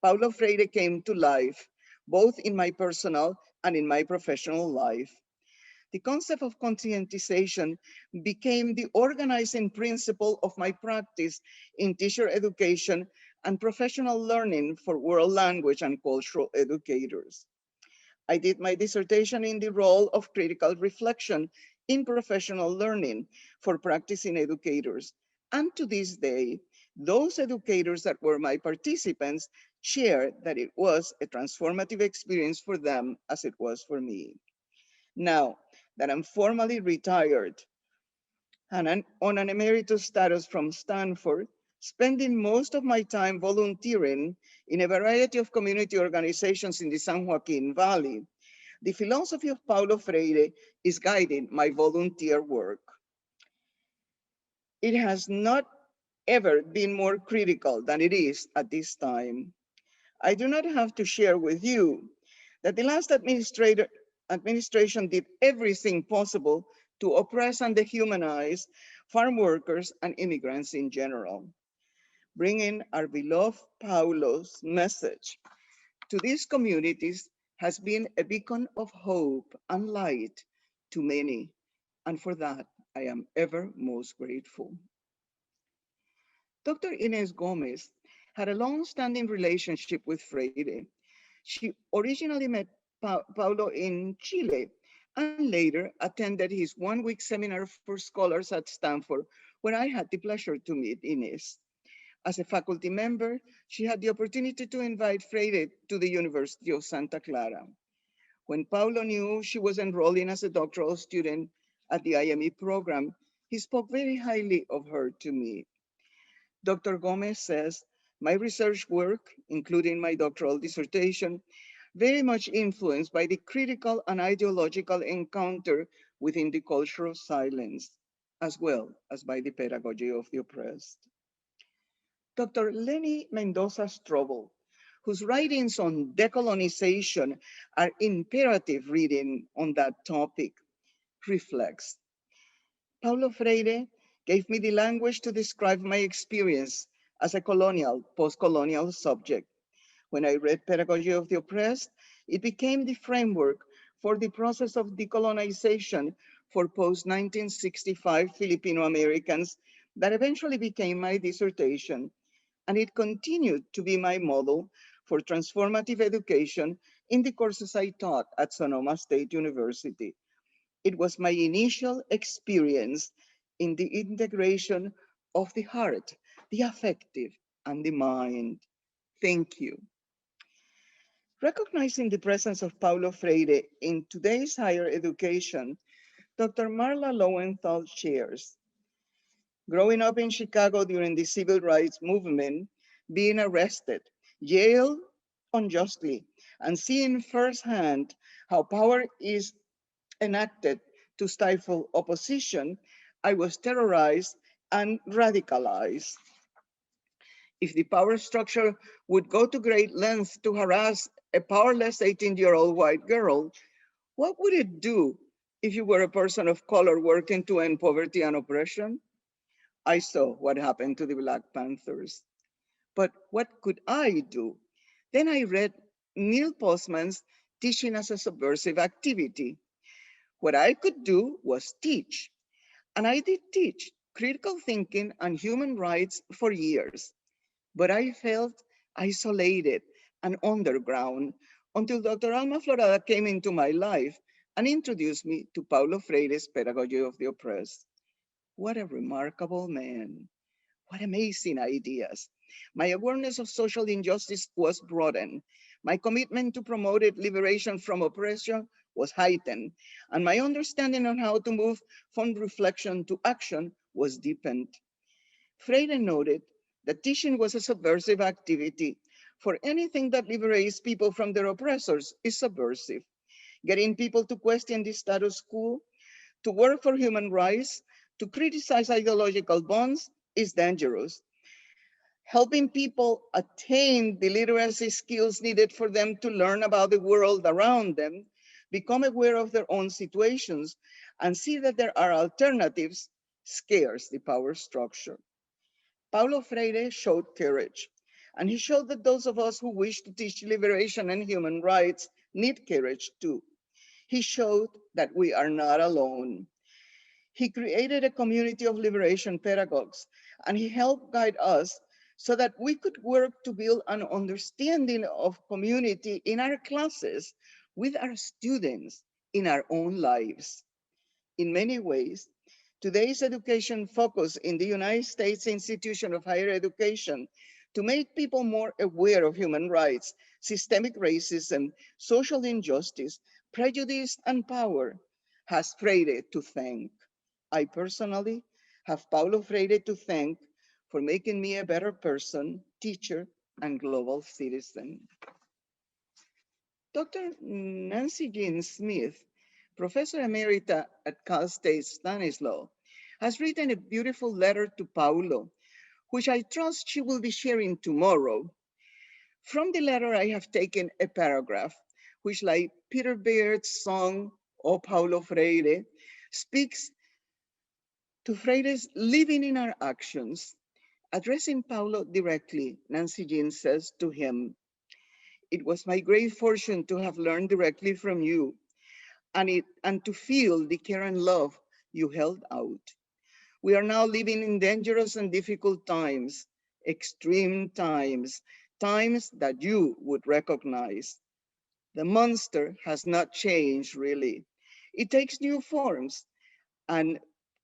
S14: Paulo Freire came to life, both in my personal and in my professional life. The concept of conscientization became the organizing principle of my practice in teacher education and professional learning for world language and cultural educators. I did my dissertation in the role of critical reflection in professional learning for practicing educators. And to this day, those educators that were my participants share that it was a transformative experience for them as it was for me. Now that I'm formally retired and on an emeritus status from Stanford, spending most of my time volunteering in a variety of community organizations in the San Joaquin Valley, the philosophy of Paulo Freire is guiding my volunteer work. It has not ever been more critical than it is at this time. I do not have to share with you that the last administration did everything possible to oppress and dehumanize farm workers and immigrants in general. Bringing our beloved Paulo's message to these communities has been a beacon of hope and light to many, and for that I am ever most grateful. Dr. Inez Gomez had a long-standing relationship with Freire. She originally met Paulo in Chile and later attended his one-week seminar for scholars at Stanford, where I had the pleasure to meet Inez. As a faculty member, she had the opportunity to invite Freire to the University of Santa Clara. When Paulo knew she was enrolling as a doctoral student at the IME program, he spoke very highly of her to me. Dr. Gomez says, my research work, including my doctoral dissertation, very much influenced by the critical and ideological encounter within the culture of silence, as well as by the pedagogy of the oppressed. Dr. Lenny Mendoza Strobel, whose writings on decolonization are imperative reading on that topic, reflects. Paulo Freire gave me the language to describe my experience as a colonial, post-colonial subject. When I read Pedagogy of the Oppressed, it became the framework for the process of decolonization for post-1965 Filipino Americans that eventually became my dissertation, and it continued to be my model for transformative education in the courses I taught at Sonoma State University. It was my initial experience in the integration of the heart, the affective, and the mind. Thank you. Recognizing the presence of Paulo Freire in today's higher education, Dr. Marla Lowenthal shares, Growing up in Chicago during the civil rights movement, being arrested, jailed unjustly, and seeing firsthand how power is enacted to stifle opposition, I was terrorized and radicalized. If the power structure would go to great lengths to harass a powerless 18-year-old white girl, what would it do if you were a person of color working to end poverty and oppression? I saw what happened to the Black Panthers. But what could I do? Then I read Neil Postman's Teaching as a Subversive Activity. What I could do was teach. And I did teach critical thinking and human rights for years. But I felt isolated and underground until Dr. Alma Flor Ada came into my life and introduced me to Paulo Freire's Pedagogy of the Oppressed. What a remarkable man. What amazing ideas. My awareness of social injustice was broadened. My commitment to promoted liberation from oppression was heightened, and my understanding on how to move from reflection to action was deepened. Freire noted that teaching was a subversive activity. For anything that liberates people from their oppressors is subversive. Getting people to question the status quo, to work for human rights, to criticize ideological bonds is dangerous. Helping people attain the literacy skills needed for them to learn about the world around them, become aware of their own situations, and see that there are alternatives scares the power structure. Paulo Freire showed courage, and he showed that those of us who wish to teach liberation and human rights need courage too. He showed that we are not alone. He created a community of liberation pedagogues, and he helped guide us so that we could work to build an understanding of community in our classes, with our students, in our own lives. In many ways, today's education focus in the United States institution of higher education to make people more aware of human rights, systemic racism, social injustice, prejudice, and power has Freire to thank. I personally have Paulo Freire to thank for making me a better person, teacher, and global citizen. Dr. Nancy Jean Smith, Professor Emerita at Cal State Stanislaus, has written a beautiful letter to Paulo, which I trust she will be sharing tomorrow. From the letter, I have taken a paragraph, which, like Peter Baird's song, O Paulo Freire, speaks to Freire's living in our actions. Addressing Paulo directly, Nancy Jean says to him, "It was my great fortune to have learned directly from you and to feel the care and love you held out. We are now living in dangerous and difficult times, extreme times, times that you would recognize. The monster has not changed really. It takes new forms, and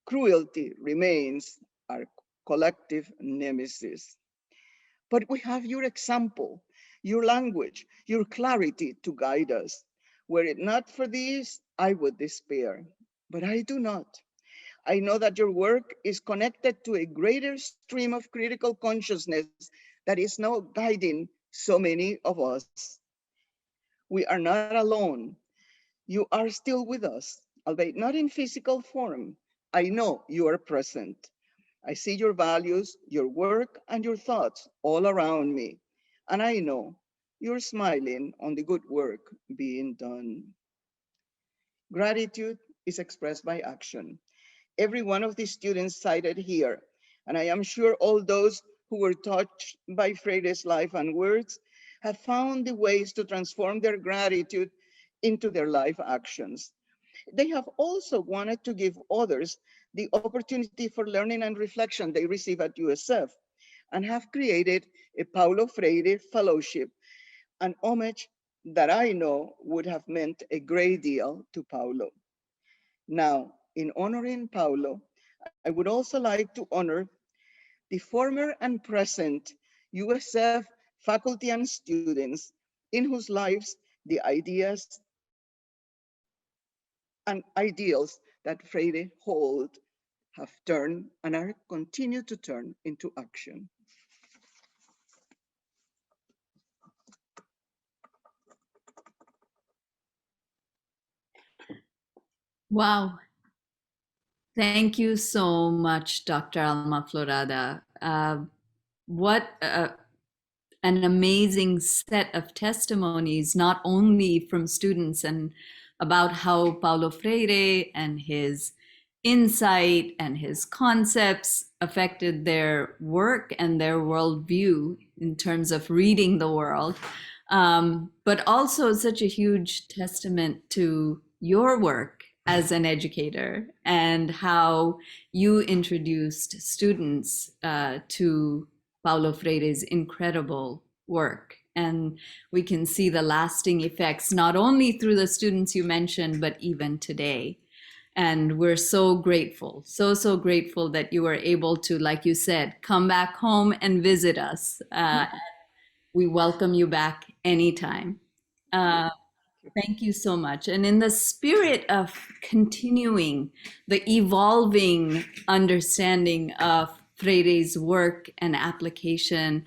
S14: cruelty remains our collective nemesis. But we have your example, your language, your clarity to guide us. Were it not for these, I would despair. But I do not. I know that your work is connected to a greater stream of critical consciousness that is now guiding so many of us. We are not alone. You are still with us, albeit not in physical form. I know you are present. I see your values, your work, and your thoughts all around me. And I know you're smiling on the good work being done." Gratitude is expressed by action. Every one of the students cited here, and I am sure all those who were touched by Freire's life and words have found the ways to transform their gratitude into their life actions. They have also wanted to give others the opportunity for learning and reflection they receive at USF, and have created a Paulo Freire Fellowship, an homage that I know would have meant a great deal to Paulo. Now, in honoring Paulo, I would also like to honor the former and present USF faculty and students in whose lives the ideas and ideals that Freire hold have turned and are continue to turn into action.
S1: Wow. Thank you so much, Dr. Alma Flor Ada. What an amazing set of testimonies, not only from students and about how Paulo Freire and his insight and his concepts affected their work and their worldview in terms of reading the world, but also such a huge testament to your work as an educator and how you introduced students to Paulo Freire's incredible work. And we can see the lasting effects, not only through the students you mentioned, but even today. And we're so grateful, so grateful that you were able to, like you said, come back home and visit us. We welcome you back anytime. Thank you so much. And in the spirit of continuing the evolving understanding of Freire's work and application,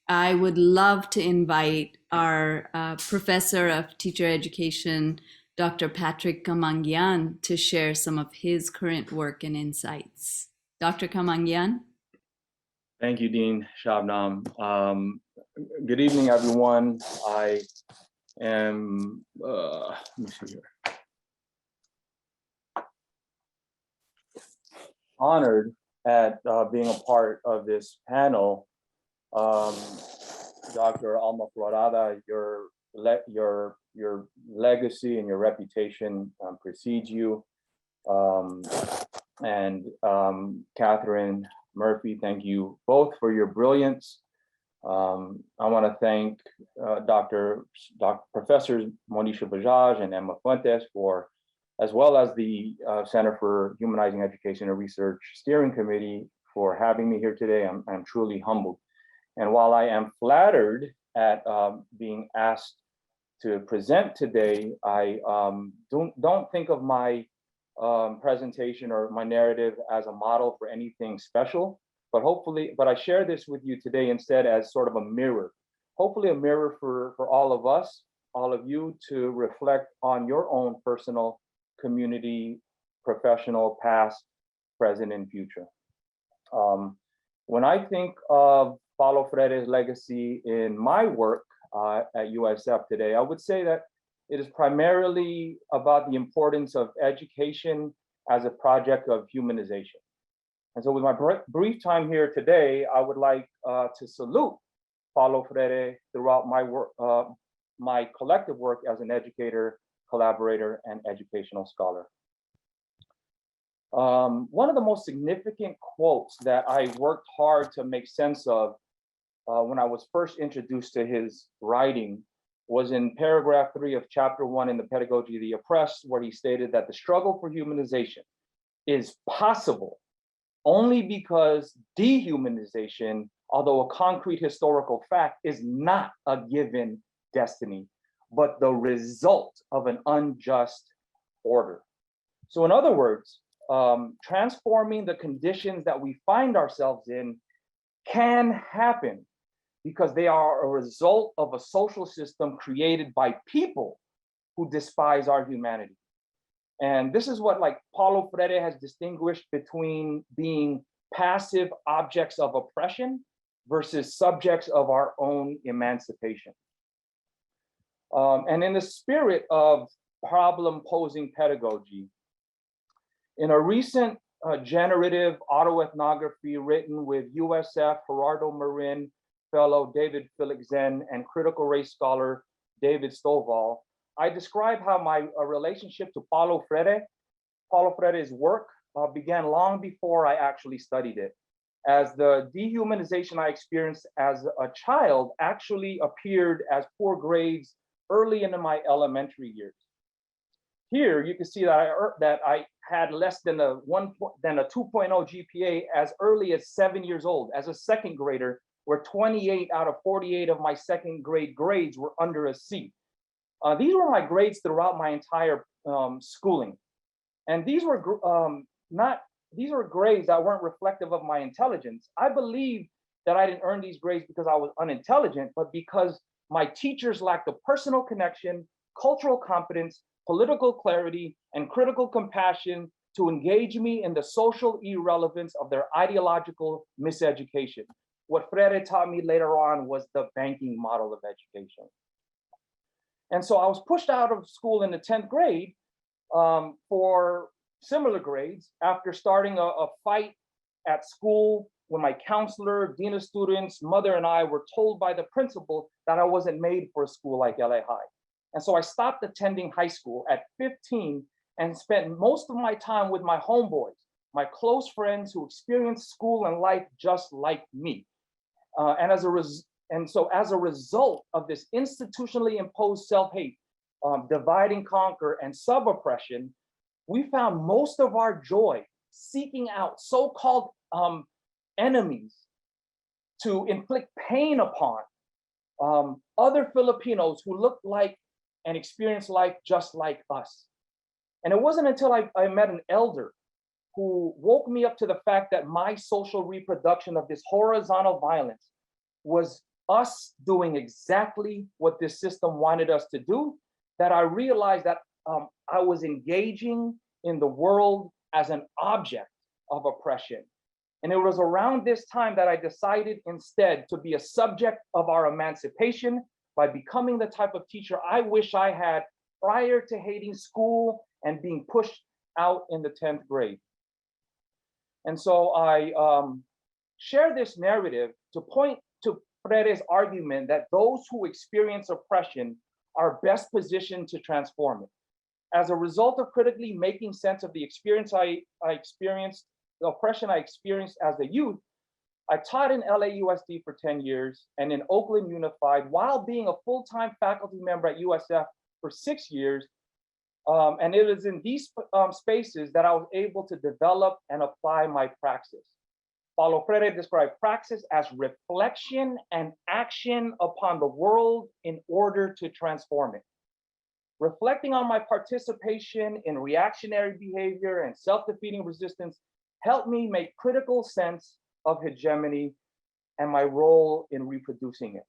S1: I would love to invite our professor of teacher education, Dr. Patrick Camangian, to share some of his current work and insights. Dr. Camangian?
S15: Thank you, Dean Shabnam. Good evening, everyone. I am, let me see here, honored at being a part of this panel. Dr. Alma Flor Ada, your legacy and your reputation precedes you. And Catherine Murphy, thank you both for your brilliance. I want to thank Professors Monisha Bajaj and Emma Fuentes as well as the Center for Humanizing Education and Research Steering Committee for having me here today. I'm truly humbled. And while I am flattered at being asked to present today, I don't think of my presentation or my narrative as a model for anything special, but I share this with you today instead as sort of a mirror, hopefully a mirror for all of us, all of you, to reflect on your own personal, community, professional, past, present, and future. When I think of Paulo Freire's legacy in my work at USF today, I would say that it is primarily about the importance of education as a project of humanization. And so with my brief time here today, I would like to salute Paulo Freire throughout my work, my collective work as an educator, collaborator, and educational scholar. One of the most significant quotes that I worked hard to make sense of when I was first introduced to his writing was in paragraph 3 of chapter 1 in the Pedagogy of the Oppressed, where he stated that the struggle for humanization is possible only because dehumanization, although a concrete historical fact, is not a given destiny, but the result of an unjust order. So in other words, transforming the conditions that we find ourselves in can happen because they are a result of a social system created by people who despise our humanity. And this is what Paulo Freire has distinguished between being passive objects of oppression versus subjects of our own emancipation. And in the spirit of problem-posing pedagogy, in a recent generative autoethnography written with USF Gerardo Marin fellow David Felix-Zen and critical race scholar David Stovall, I describe how my relationship to Paulo Freire's work began long before I actually studied it, as the dehumanization I experienced as a child actually appeared as poor grades early into my elementary years. Here, you can see that I had less than a 2.0 GPA as early as 7 years old, as a second grader, where 28 out of 48 of my second grade grades were under a C. These were my grades throughout my entire schooling. And these were not these were grades that weren't reflective of my intelligence. I believe that I didn't earn these grades because I was unintelligent, but because my teachers lacked the personal connection, cultural competence, political clarity, and critical compassion to engage me in the social irrelevance of their ideological miseducation. What Freire taught me later on was the banking model of education. And so I was pushed out of school in the 10th grade for similar grades after starting a fight at school when my counselor, dean of students, mother, and I were told by the principal that I wasn't made for a school like LA High. And so I stopped attending high school at 15 and spent most of my time with my homeboys, my close friends who experienced school and life just like me. And so as a result of this institutionally imposed self-hate, divide and conquer, and sub-oppression, we found most of our joy seeking out so-called enemies to inflict pain upon other Filipinos who looked like and experienced life just like us. And it wasn't until I met an elder who woke me up to the fact that my social reproduction of this horizontal violence was us doing exactly what this system wanted us to do, that I realized that I was engaging in the world as an object of oppression. And it was around this time that I decided instead to be a subject of our emancipation by becoming the type of teacher I wish I had prior to hating school and being pushed out in the 10th grade. And so I share this narrative to point to Freire's argument that those who experience oppression are best positioned to transform it. As a result of critically making sense of the experience I experienced, the oppression I experienced as a youth, I taught in LAUSD for 10 years and in Oakland Unified while being a full-time faculty member at USF for 6 years. And it was in these spaces that I was able to develop and apply my praxis. Paulo Freire described praxis as reflection and action upon the world in order to transform it. Reflecting on my participation in reactionary behavior and self-defeating resistance helped me make critical sense of hegemony and my role in reproducing it.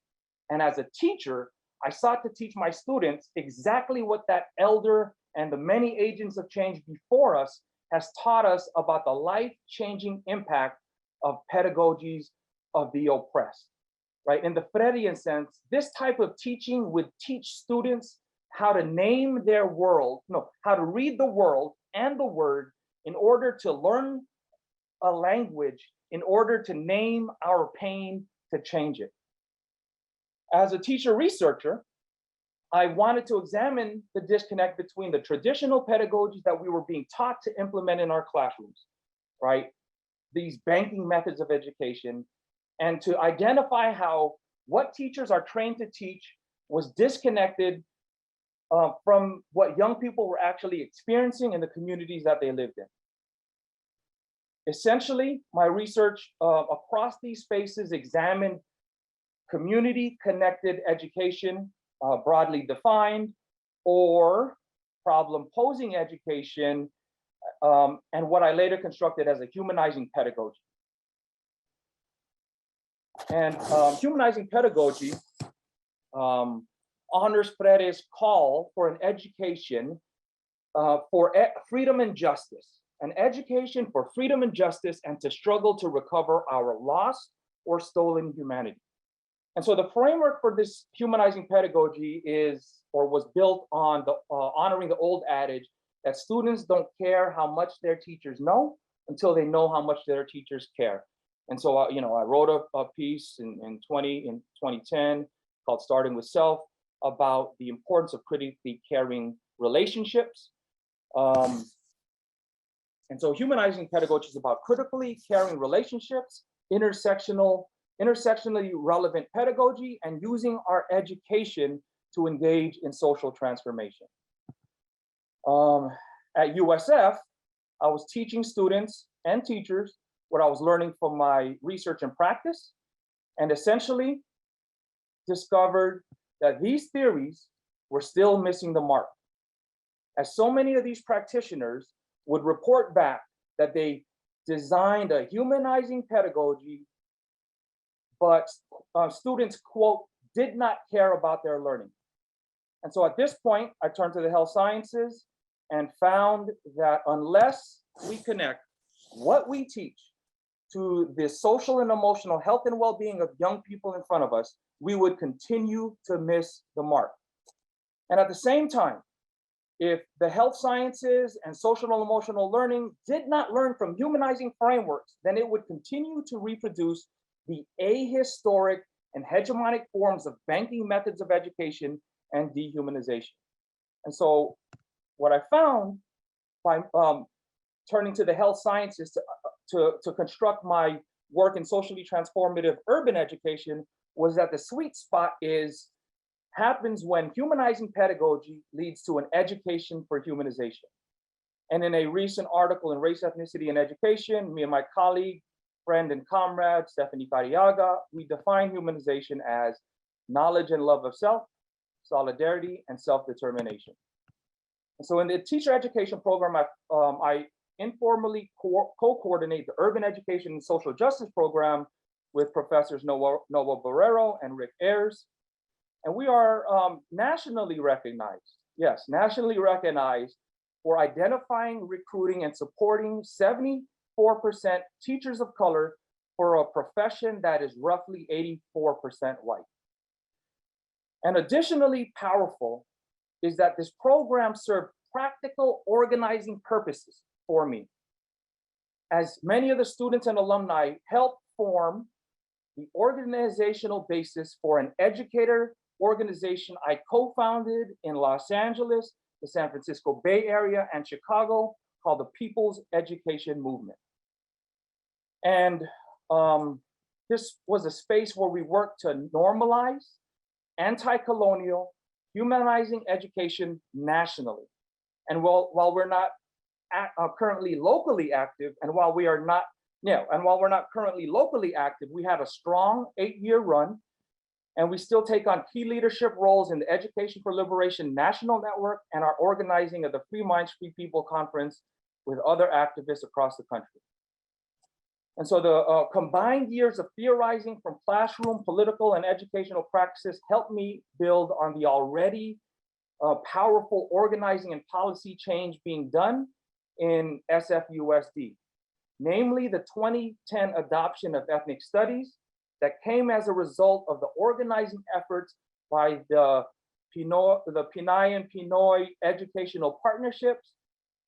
S15: And as a teacher, I sought to teach my students exactly what that elder and the many agents of change before us has taught us about the life-changing impact of pedagogies of the oppressed, right? In the Freirean sense, this type of teaching would teach students how to name their world, how to read the world and the word in order to learn a language, in order to name our pain, to change it. As a teacher researcher, I wanted to examine the disconnect between the traditional pedagogies that we were being taught to implement in our classrooms, right? These banking methods of education, and to identify how what teachers are trained to teach was disconnected from what young people were actually experiencing in the communities that they lived in. Essentially, my research across these spaces examined community-connected education, broadly defined, or problem-posing education, and what I later constructed as a humanizing pedagogy. And humanizing pedagogy honors Freire's call for an education for freedom and justice, an education for freedom and justice, and to struggle to recover our lost or stolen humanity. And so the framework for this humanizing pedagogy is, or was built on the honoring the old adage that students don't care how much their teachers know until they know how much their teachers care. And so, I wrote a piece in 2010 called Starting with Self about the importance of critically caring relationships. And so humanizing pedagogy is about critically caring relationships, intersectionally relevant pedagogy, and using our education to engage in social transformation. At USF, I was teaching students and teachers what I was learning from my research and practice, and essentially discovered that these theories were still missing the mark. As so many of these practitioners would report back that they designed a humanizing pedagogy, but students, quote, did not care about their learning. And so at this point, I turned to the health sciences and found that unless we connect what we teach to the social and emotional health and well-being of young people in front of us, we would continue to miss the mark. And at the same time, if the health sciences and social and emotional learning did not learn from humanizing frameworks, then it would continue to reproduce the ahistoric and hegemonic forms of banking methods of education and dehumanization. And so what I found by turning to the health sciences to construct my work in socially transformative urban education was that the sweet spot happens when humanizing pedagogy leads to an education for humanization. And in a recent article in Race, Ethnicity, and Education, me and my colleague, friend, and comrade, Stephanie Cariaga, we define humanization as knowledge and love of self, solidarity, and self-determination. And so in the teacher education program, I informally co-coordinate the urban education and social justice program with professors Noah Barrero and Rick Ayers. And we are nationally recognized, yes, nationally recognized for identifying, recruiting, and supporting 74% teachers of color for a profession that is roughly 84% white. And additionally powerful is that this program served practical organizing purposes for me, as many of the students and alumni helped form the organizational basis for an educator organization I co-founded in Los Angeles, the San Francisco Bay Area, and Chicago, called the People's Education Movement. And this was a space where we worked to normalize anti-colonial, humanizing education nationally. And while we're not currently locally active, and while we are not, and while we're not currently locally active, we had a strong 8-year run, and we still take on key leadership roles in the Education for Liberation National Network and our organizing of the Free Minds, Free People Conference with other activists across the country. And so the combined years of theorizing from classroom, political, and educational practices helped me build on the already powerful organizing and policy change being done in SFUSD, namely the 2010 adoption of ethnic studies that came as a result of the organizing efforts by the Pinay and Pinoy Educational Partnerships,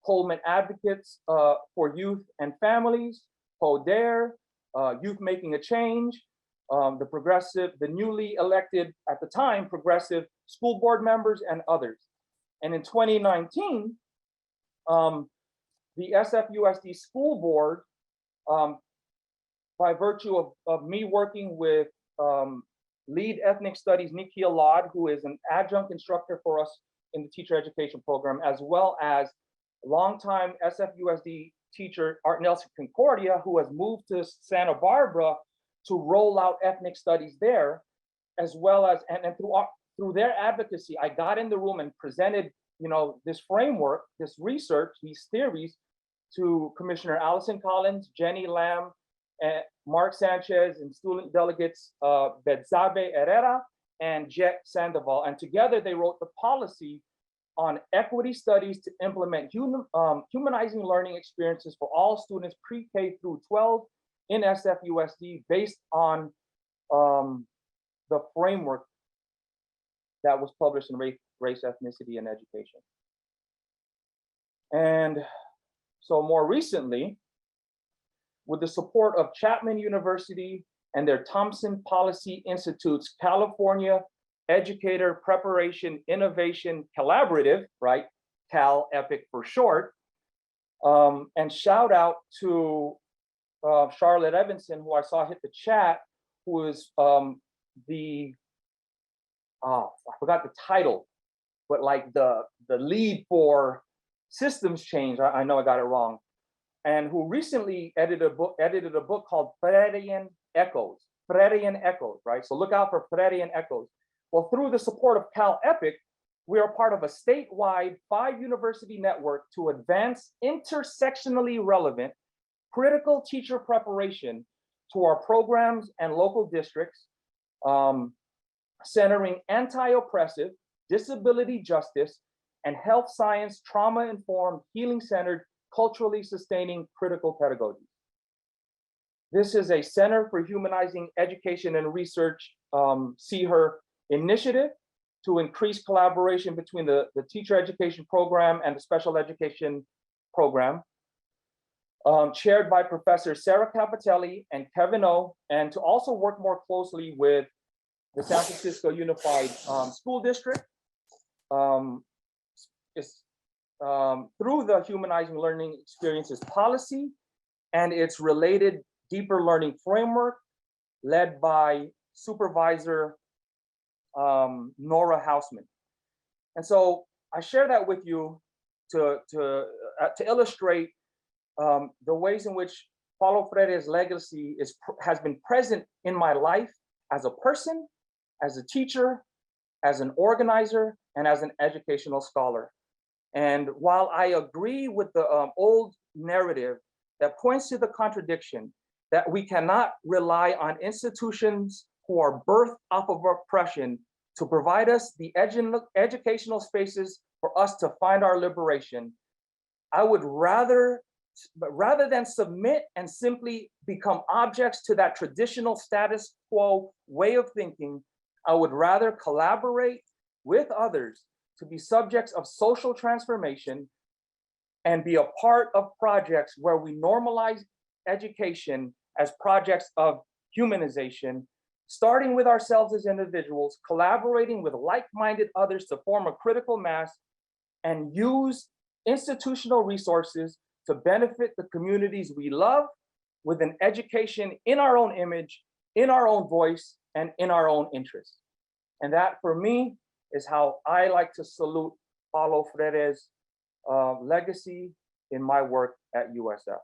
S15: Pullman Advocates for Youth and Families, PODARE, Youth Making a Change, the newly elected, at the time, progressive school board members, and others. And in 2019, the SFUSD school board, by virtue of me working with lead ethnic studies Nikhil Lad, who is an adjunct instructor for us in the teacher education program, as well as longtime SFUSD teacher Art Nelson Concordia, who has moved to Santa Barbara to roll out ethnic studies there, as well as, and through their advocacy, I got in the room and presented, this framework, this research, these theories to Commissioner Allison Collins, Jenny Lam, Mark Sanchez, and student delegates Betzabe Herrera and Jet Sandoval. And together they wrote the policy on equity studies to implement humanizing learning experiences for all students pre-K through 12 in SFUSD based on the framework that was published in Race, Ethnicity, and Education. And so more recently, with the support of Chapman University and their Thompson Policy Institute's California Educator Preparation Innovation Collaborative, right? Cal EPIC for short. And shout out to Charlotte Evanson, who I saw hit the chat, who is I forgot the title, but like the lead for systems change. I know I got it wrong. And who recently edited a book called Freirean Echoes, right? So look out for Freirean Echoes. Well, through the support of Cal EPIC, we are part of a statewide 5-university network to advance intersectionally relevant critical teacher preparation to our programs and local districts, centering anti-oppressive, disability justice, and health science, trauma-informed, healing-centered, culturally sustaining critical pedagogy. This is a Center for Humanizing Education and Research, CHER initiative to increase collaboration between the teacher education program and the special education program, chaired by Professor Sarah Capitelli and Kevin O, and to also work more closely with the San Francisco Unified School District through the Humanizing Learning Experiences policy and its related deeper learning framework led by Supervisor Nora Hausman. And so I share that with you to illustrate the ways in which Paulo Freire's legacy has been present in my life as a person, as a teacher, as an organizer, and as an educational scholar. And while I agree with the old narrative that points to the contradiction that we cannot rely on institutions who are birthed off of oppression to provide us the educational spaces for us to find our liberation, I would rather than submit and simply become objects to that traditional status quo way of thinking, I would rather collaborate with others to be subjects of social transformation and be a part of projects where we normalize education as projects of humanization, starting with ourselves as individuals, collaborating with like-minded others to form a critical mass, and use institutional resources to benefit the communities we love with an education in our own image, in our own voice, and in our own interest. And that, for me, is how I like to salute Paulo Freire's legacy in my work at USF.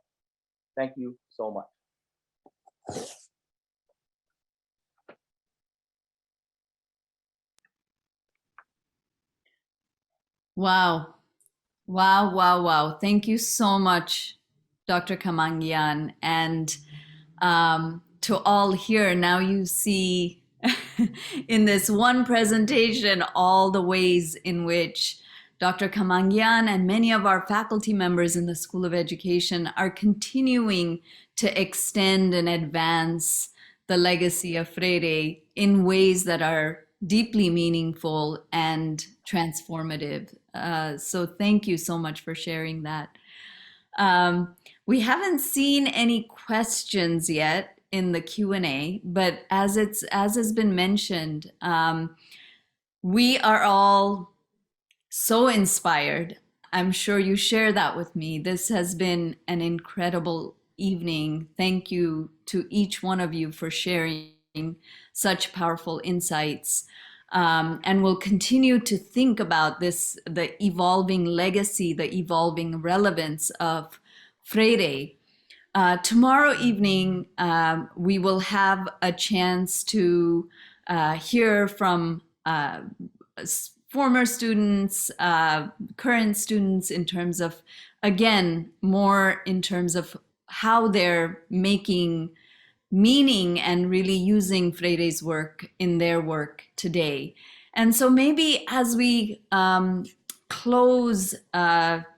S15: Thank you so much.
S1: Wow. Wow, wow, wow. Thank you so much, Dr. Camangian. And to all here, now you see in this one presentation all the ways in which Dr. Camangian and many of our faculty members in the School of Education are continuing to extend and advance the legacy of Freire in ways that are deeply meaningful and transformative. So thank you so much for sharing that. We haven't seen any questions yet in the Q&A, but as has been mentioned, we are all so inspired. I'm sure you share that with me. This has been an incredible evening. Thank you to each one of you for sharing such powerful insights. And we'll continue to think about this, the evolving legacy, the evolving relevance of Freire. Tomorrow evening, we will have a chance to hear from former students, current students in terms of, again, more in terms of how they're making meaning and really using Freire's work in their work today. And so maybe as we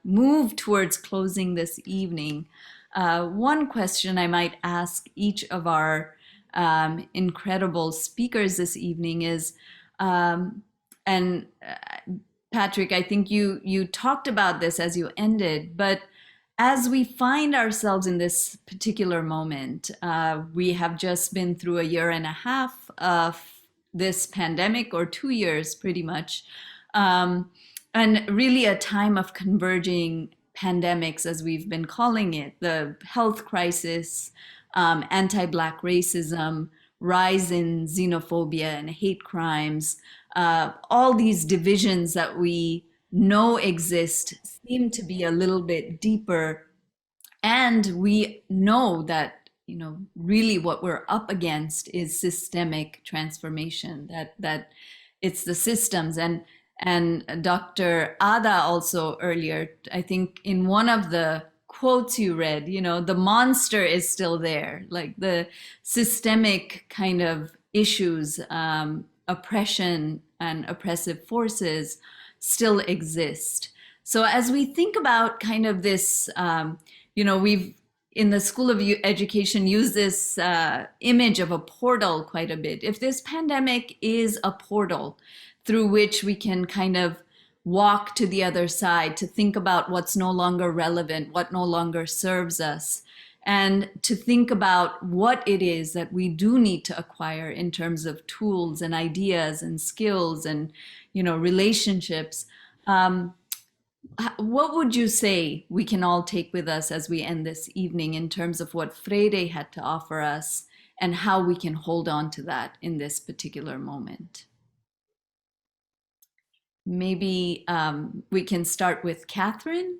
S1: move towards closing this evening, one question I might ask each of our incredible speakers this evening is, Patrick, I think you talked about this as you ended, but as we find ourselves in this particular moment, we have just been through a year and a half of this pandemic, or 2 years pretty much, and really a time of converging pandemics, as we've been calling it, the health crisis, anti-Black racism, rise in xenophobia and hate crimes, all these divisions that we know exist seem to be a little bit deeper. And we know that, really what we're up against is systemic transformation, that it's the systems. And Dr. Ada also earlier, I think in one of the quotes you read, you know, the monster is still there, like the systemic kind of issues, oppression and oppressive forces still exist. So as we think about kind of this, you know, we've in the School of Education used this image of a portal quite a bit. If this pandemic is a portal through which we can kind of walk to the other side, to think about what's no longer relevant, what no longer serves us, and to think about what it is that we do need to acquire in terms of tools and ideas and skills and, you know, relationships. What would you say we can all take with us as we end this evening in terms of what Freire had to offer us and how we can hold on to that in this particular moment? Maybe we can start with Catherine.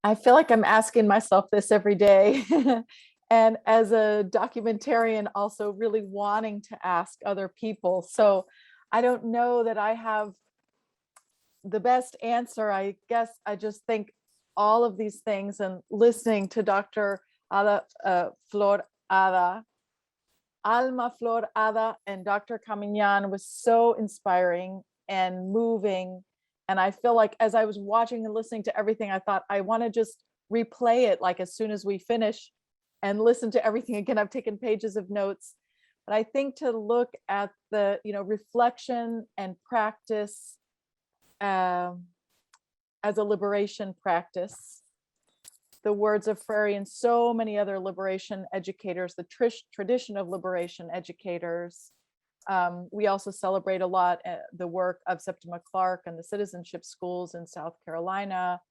S13: I feel like I'm asking myself this every day. And as a documentarian, also really wanting to ask other people. So I don't know that I have the best answer. I guess I just think all of these things, and listening to Dr. Flor Ada, Alma Flor Ada, and Dr. Camangian was so inspiring and moving. And I feel like as I was watching and listening to everything, I thought I want to just replay it, like as soon as we finish, and listen to everything again. I've taken pages of notes, but I think to look at the, you know, reflection and practice as a liberation practice, the words of Freire and so many other liberation educators, the tradition of liberation educators. We also celebrate a lot the work of Septima Clark and the citizenship schools in South Carolina,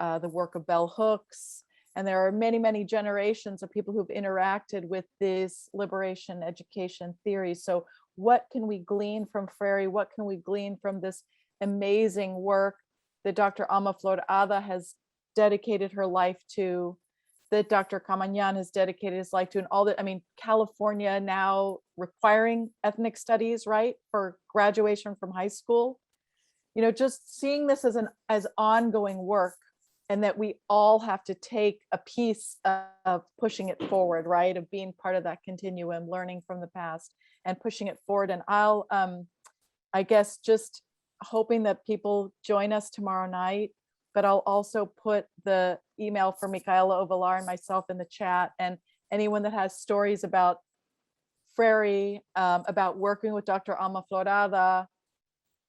S13: the work of Bell Hooks. And there are many, many generations of people who've interacted with this liberation education theory. So what can we glean from Freire? What can we glean from this amazing work that Dr. Alma Flor Ada has dedicated her life to, that Dr. Camangian has dedicated his life to, and all that? I mean, California now requiring ethnic studies, right, for graduation from high school. You know, just seeing this as ongoing work, and that we all have to take a piece of pushing it forward, right, of being part of that continuum, learning from the past and pushing it forward. And I'll, I guess, just hoping that people join us tomorrow night, but I'll also put the email for Micaela Ovalar and myself in the chat, and anyone that has stories about Freire, about working with Dr. Alma Flor Ada,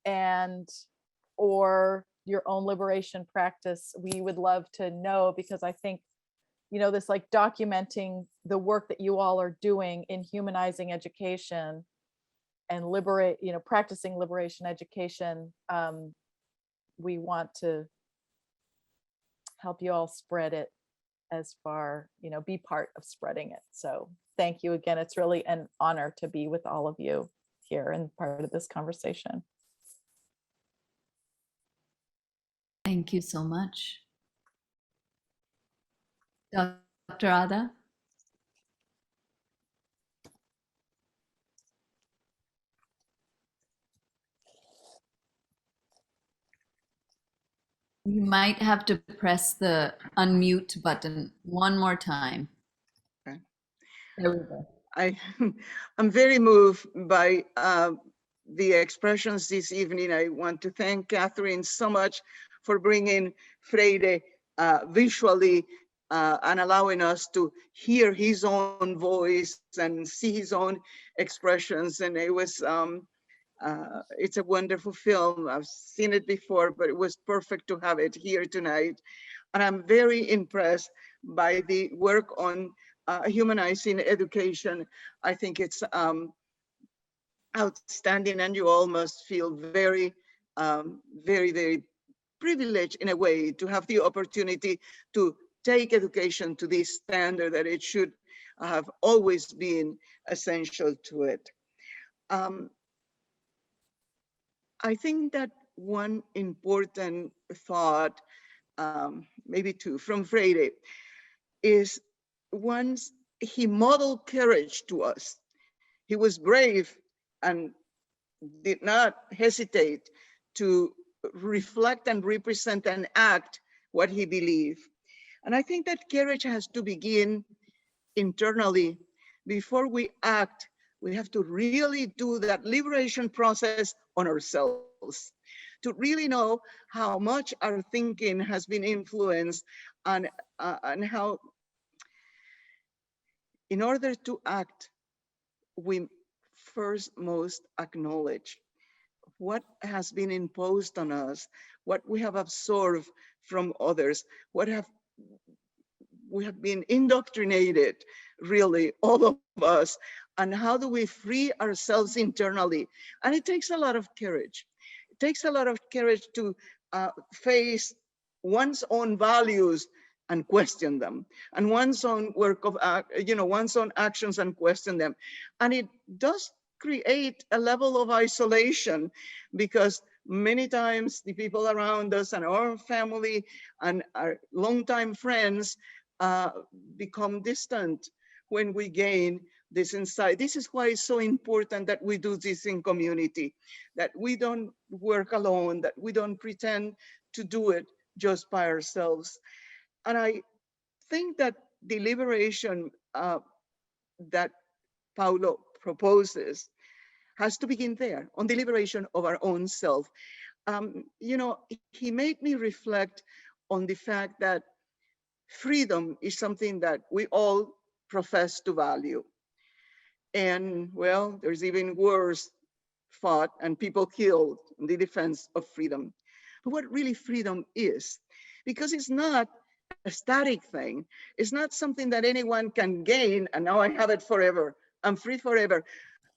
S13: and or your own liberation practice, we would love to know, because I think, you know, this like documenting the work that you all are doing in humanizing education and liberate, you know, practicing liberation education. We want to help you all spread it as far, you know, be part of spreading it. So thank you again. It's really an honor to be with all of you here and part of this conversation.
S1: Thank you so much. Dr. Ada? You might have to press the unmute button one more time.
S14: Okay.
S1: There we go.
S14: I'm very moved by the expressions this evening. I want to thank Catherine so much for bringing Freire visually and allowing us to hear his own voice and see his own expressions. And it was, it's a wonderful film. I've seen it before, but it was perfect to have it here tonight. And I'm very impressed by the work on humanizing education. I think it's outstanding, and you all must feel very, very privileged in a way to have the opportunity to take education to this standard that it should have always been essential to it. I think that one important thought, maybe two, from Freire is, once he modeled courage to us. He was brave and did not hesitate to reflect and represent and act what he believed. And I think that courage has to begin internally. Before we act, we have to really do that liberation process on ourselves, to really know how much our thinking has been influenced, and how, in order to act, we first must acknowledge what has been imposed on us, what we have absorbed from others, we have been indoctrinated, really, all of us, and how do we free ourselves internally? And it takes a lot of courage. It takes a lot of courage to face one's own values and question them, and one's own work of, one's own actions and question them. And it does create a level of isolation, because many times the people around us and our family and our longtime friends become distant when we gain this insight. This is why it's so important that we do this in community, that we don't work alone, that we don't pretend to do it just by ourselves. And I think that the liberation that Paulo proposes has to begin there, on the liberation of our own self. He made me reflect on the fact that freedom is something that we all profess to value. And well, there's even wars fought and people killed in the defense of freedom. But what really freedom is, because it's not a static thing, it's not something that anyone can gain and now I have it forever, I'm free forever.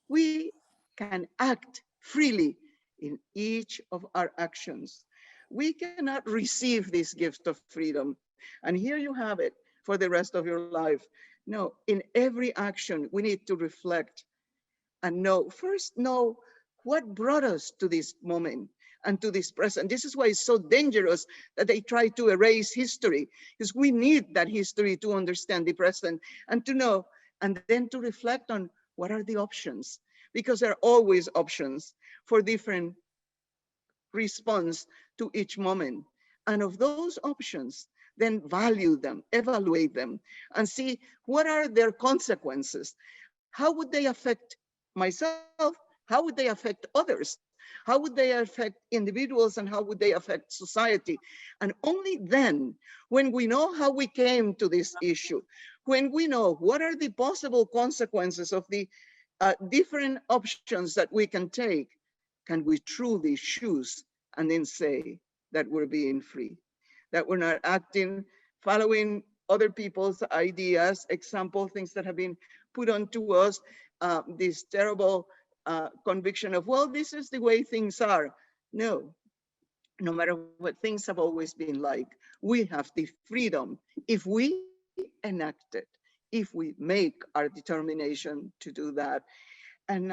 S14: We can act freely in each of our actions. We cannot receive this gift of freedom and here you have it for the rest of your life. No, in every action, we need to reflect and first know what brought us to this moment and to this present. This is why it's so dangerous that they try to erase history, because we need that history to understand the present and to know, and then to reflect on what are the options, because there are always options for different response to each moment. And of those options, then value them, evaluate them, and see what are their consequences. How would they affect myself? How would they affect others? How would they affect individuals, and how would they affect society? And only then, when we know how we came to this issue, when we know what are the possible consequences of the different options that we can take, can we truly choose and then say that we're being free, that we're not acting, following other people's ideas, example, things that have been put onto us, this terrible conviction of, well, this is the way things are. No, no matter what things have always been like, we have the freedom, if we enact it, if we make our determination to do that. And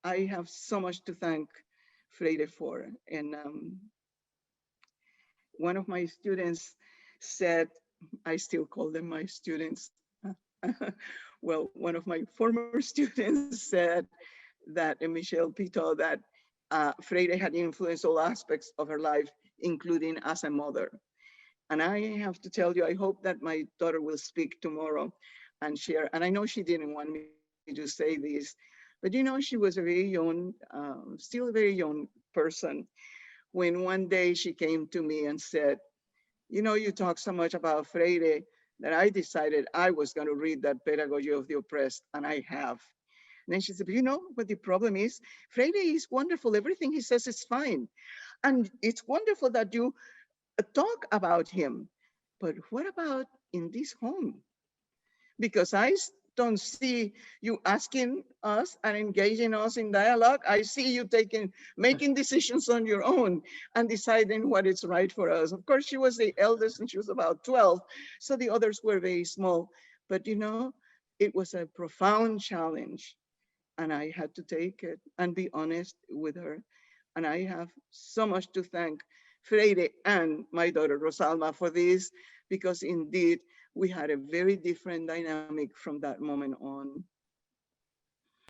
S14: I have so much to thank Freire for. And one of my students said, I still call them my students. Well, one of my former students said that, and Michelle Pito, that Freire had influenced all aspects of her life, including as a mother. And I have to tell you, I hope that my daughter will speak tomorrow and share. And I know she didn't want me to say this, but she was a very young, still a very young person, when one day she came to me and said, you talk so much about Freire that I decided I was going to read that Pedagogy of the Oppressed, and I have. And then she said, but you know what the problem is? Freire is wonderful. Everything he says is fine. And it's wonderful that you talk about him. But what about in this home? Because I don't see you asking us and engaging us in dialogue. I see you making decisions on your own and deciding what is right for us. Of course, she was the eldest and she was about 12, so the others were very small. But it was a profound challenge, and I had to take it and be honest with her. And I have so much to thank Freire and my daughter Rosalma for this, because indeed we had a very different dynamic from that moment on.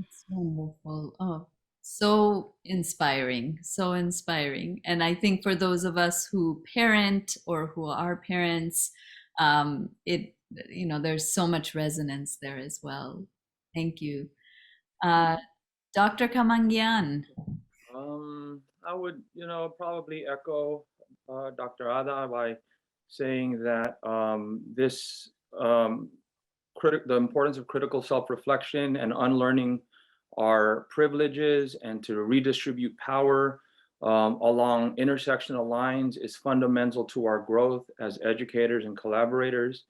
S1: It's wonderful. Oh, So inspiring, so inspiring. And I think for those of us who parent or who are parents, there's so much resonance there as well. Thank you. Dr. Camangian.
S15: I would, probably echo Dr. Ada by saying that the importance of critical self-reflection and unlearning our privileges and to redistribute power along intersectional lines is fundamental to our growth as educators and collaborators.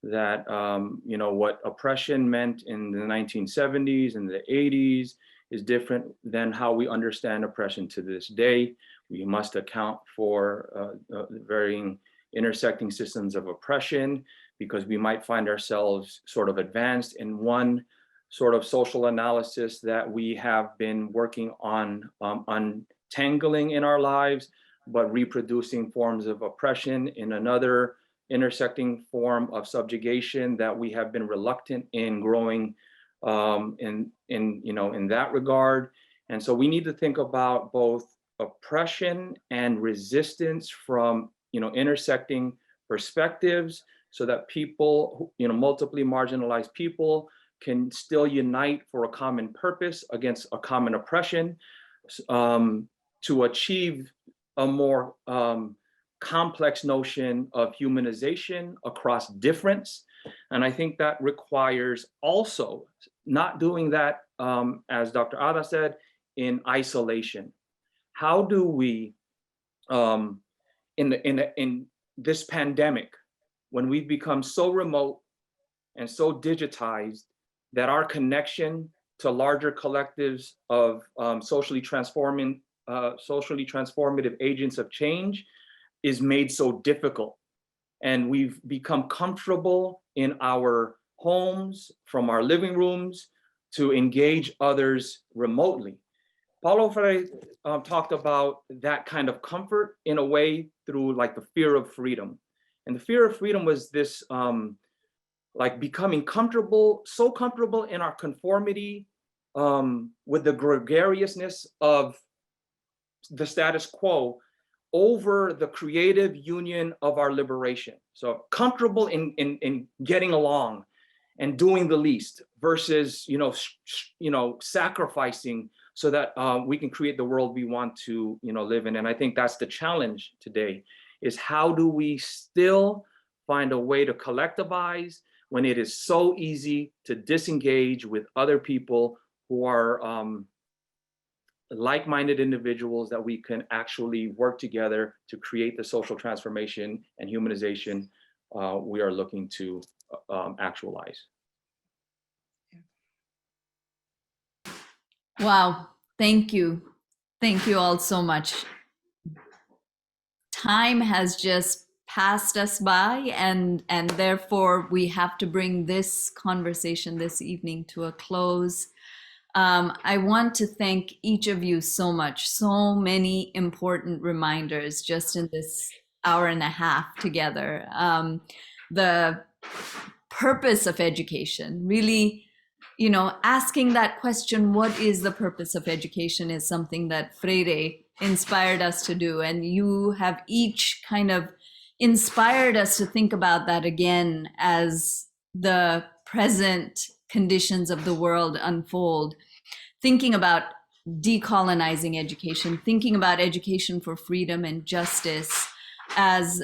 S15: That what oppression meant in the 1970s and the 80s is different than how we understand oppression to this day. We must account for the varying intersecting systems of oppression, because we might find ourselves sort of advanced in one sort of social analysis that we have been working on untangling in our lives, but reproducing forms of oppression in another intersecting form of subjugation that we have been reluctant in growing in that regard. And so we need to think about both oppression and resistance from intersecting perspectives, so that people, multiply marginalized people, can still unite for a common purpose against a common oppression, to achieve a more complex notion of humanization across difference. And I think that requires also not doing that, as Dr. Ada said, in isolation. How do we, in this pandemic, when we've become so remote and so digitized that our connection to larger collectives of socially transformative agents of change is made so difficult, and we've become comfortable in our homes, from our living rooms, to engage others remotely. Paulo Freire talked about that kind of comfort in a way through like the fear of freedom. And the fear of freedom was this like becoming so comfortable in our conformity with the gregariousness of the status quo over the creative union of our liberation. So comfortable in getting along and doing the least versus sacrificing so that we can create the world we want to live in. And I think that's the challenge today, is how do we still find a way to collectivize when it is so easy to disengage with other people who are like-minded individuals, that we can actually work together to create the social transformation and humanization we are looking to actualize.
S1: Wow, thank you. Thank you all so much. Time has just passed us by, and therefore we have to bring this conversation this evening to a close. I want to thank each of you so much. So many important reminders just in this hour and a half together. The purpose of education, really, asking that question, what is the purpose of education, is something that Freire inspired us to do. And you have each kind of inspired us to think about that again as the present conditions of the world unfold, thinking about decolonizing education, thinking about education for freedom and justice. As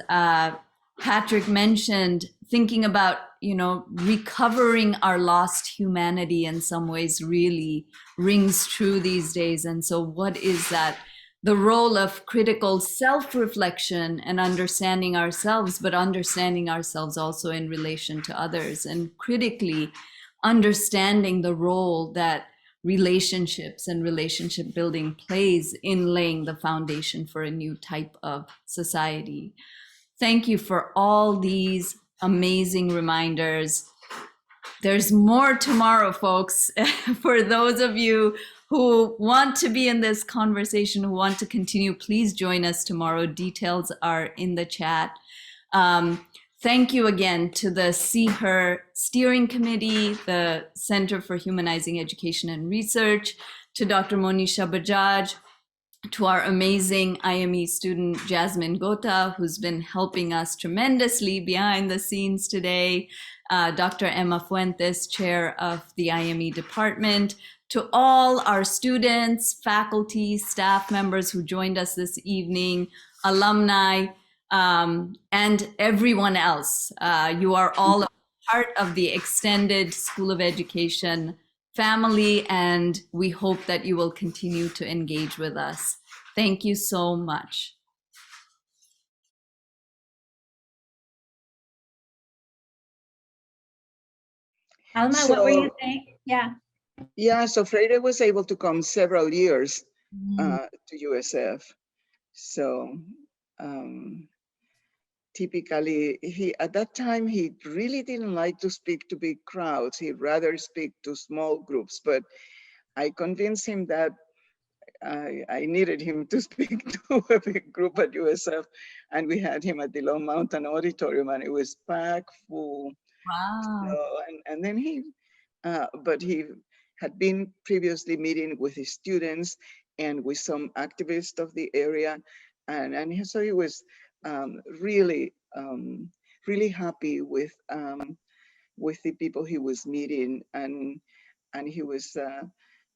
S1: Patrick mentioned, thinking about, recovering our lost humanity in some ways really rings true these days. And so what is that? The role of critical self-reflection and understanding ourselves, but understanding ourselves also in relation to others, and critically understanding the role that relationships and relationship building plays in laying the foundation for a new type of society. Thank you for all these amazing reminders. There's more tomorrow, folks. For those of you who want to be in this conversation, who want to continue, please join us tomorrow. Details are in the chat. thank you again to the See Her Steering Committee, the Center for Humanizing Education and Research, to Dr. Monisha Bajaj, to our amazing IME student, Jasmine Gota, who's been helping us tremendously behind the scenes today, Dr. Emma Fuentes, chair of the IME department, to all our students, faculty, staff members who joined us this evening, alumni, and everyone else. You are all a part of the extended School of Education family, and we hope that you will continue to engage with us. Thank you so much.
S16: Alma, what were you saying? Yeah.
S14: Yeah, so Freire was able to come several years to USF. So typically, at that time, he really didn't like to speak to big crowds. He'd rather speak to small groups, but I convinced him that I needed him to speak to a big group at USF, and we had him at the Long Mountain Auditorium, and it was packed full.
S1: Wow.
S14: So, and then but he had been previously meeting with his students and with some activists of the area, and so he was really happy with the people he was meeting, and he was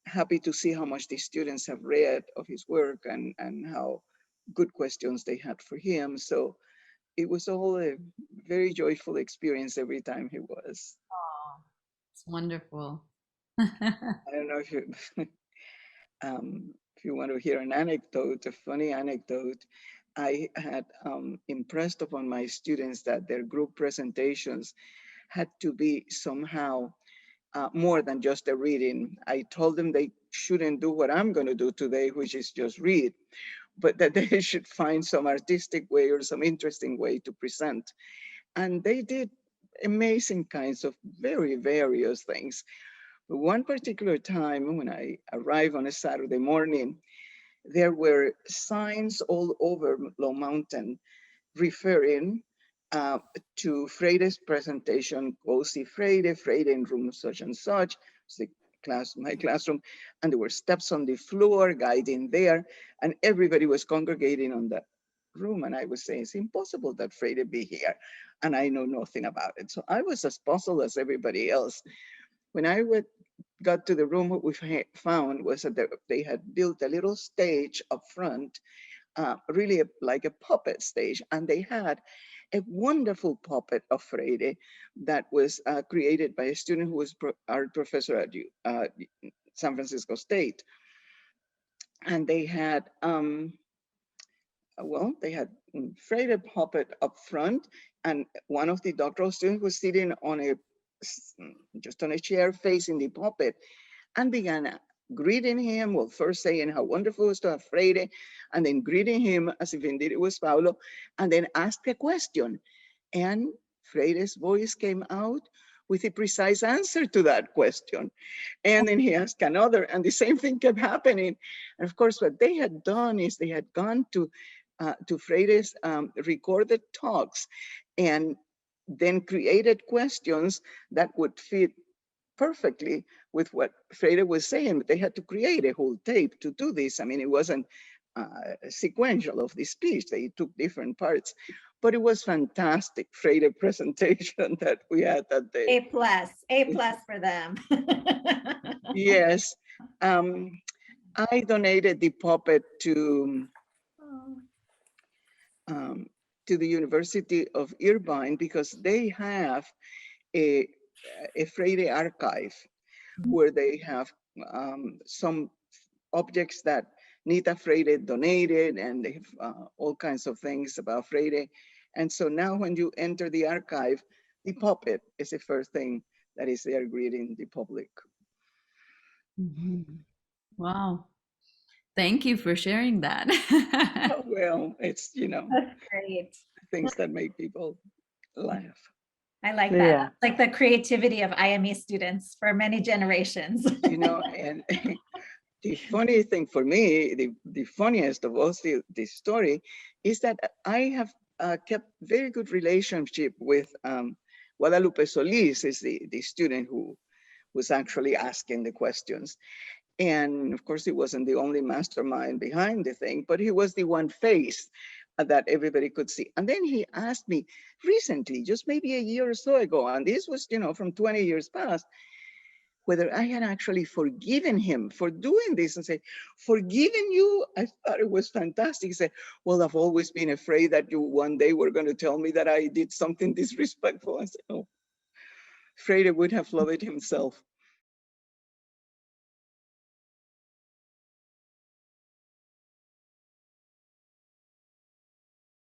S14: happy to see how much the students have read of his work and how good questions they had for him. So it was all a very joyful experience every time he was.
S1: Oh, it's wonderful.
S14: I don't know if you want to hear an anecdote, a funny anecdote. I had impressed upon my students that their group presentations had to be somehow more than just a reading. I told them they shouldn't do what I'm going to do today, which is just read, but that they should find some artistic way or some interesting way to present. And they did amazing kinds of very various things. But one particular time when I arrived on a Saturday morning, there were signs all over Long Mountain referring to Freire's presentation, go see Freire, Freire in room such and such, my classroom, and there were steps on the floor guiding there, and everybody was congregating on that room, and I was saying, it's impossible that Freire be here, and I know nothing about it. So I was as puzzled as everybody else. When I got to the room, what we found was that they had built a little stage up front, really like a puppet stage, and they had a wonderful puppet of Freire that was created by a student who was art professor at San Francisco State. And they had, they had Freire puppet up front, and one of the doctoral students was sitting on just on a chair facing the puppet, and began greeting him, well, first saying how wonderful it was to have Freire, and then greeting him as if indeed it was Paulo, and then asked a question. And Freire's voice came out with a precise answer to that question. And then he asked another, and the same thing kept happening. And of course, what they had done is they had gone to Freire's recorded talks and then created questions that would fit perfectly with what Freire was saying, but they had to create a whole tape to do this. I mean, it wasn't sequential of the speech. They took different parts, but it was fantastic Freire presentation that we had that day.
S16: A plus for them.
S14: Yes. I donated the puppet to the University of Irvine because they have a Freire archive where they have some objects that Nita Freire donated, and they have all kinds of things about Freire. And so now when you enter the archive, the puppet is the first thing that is there greeting the public.
S1: Mm-hmm. Wow. Thank you for sharing that.
S14: Oh, well, it's,
S16: That's great.
S14: Things that make people laugh.
S16: I like that.
S14: Yeah.
S16: Like the creativity of IME students for many generations.
S14: And the funny thing for me, the funniest of all the story is that I have kept very good relationship with Guadalupe Solis, is the student who was actually asking the questions. And of course, he wasn't the only mastermind behind the thing, but he was the one face that everybody could see. And then he asked me recently, just maybe a year or so ago, and this was, from 20 years past, whether I had actually forgiven him for doing this, and say, forgiven you? I thought it was fantastic. He said, well, I've always been afraid that you one day were going to tell me that I did something disrespectful. I said, oh, Freire would have loved it himself.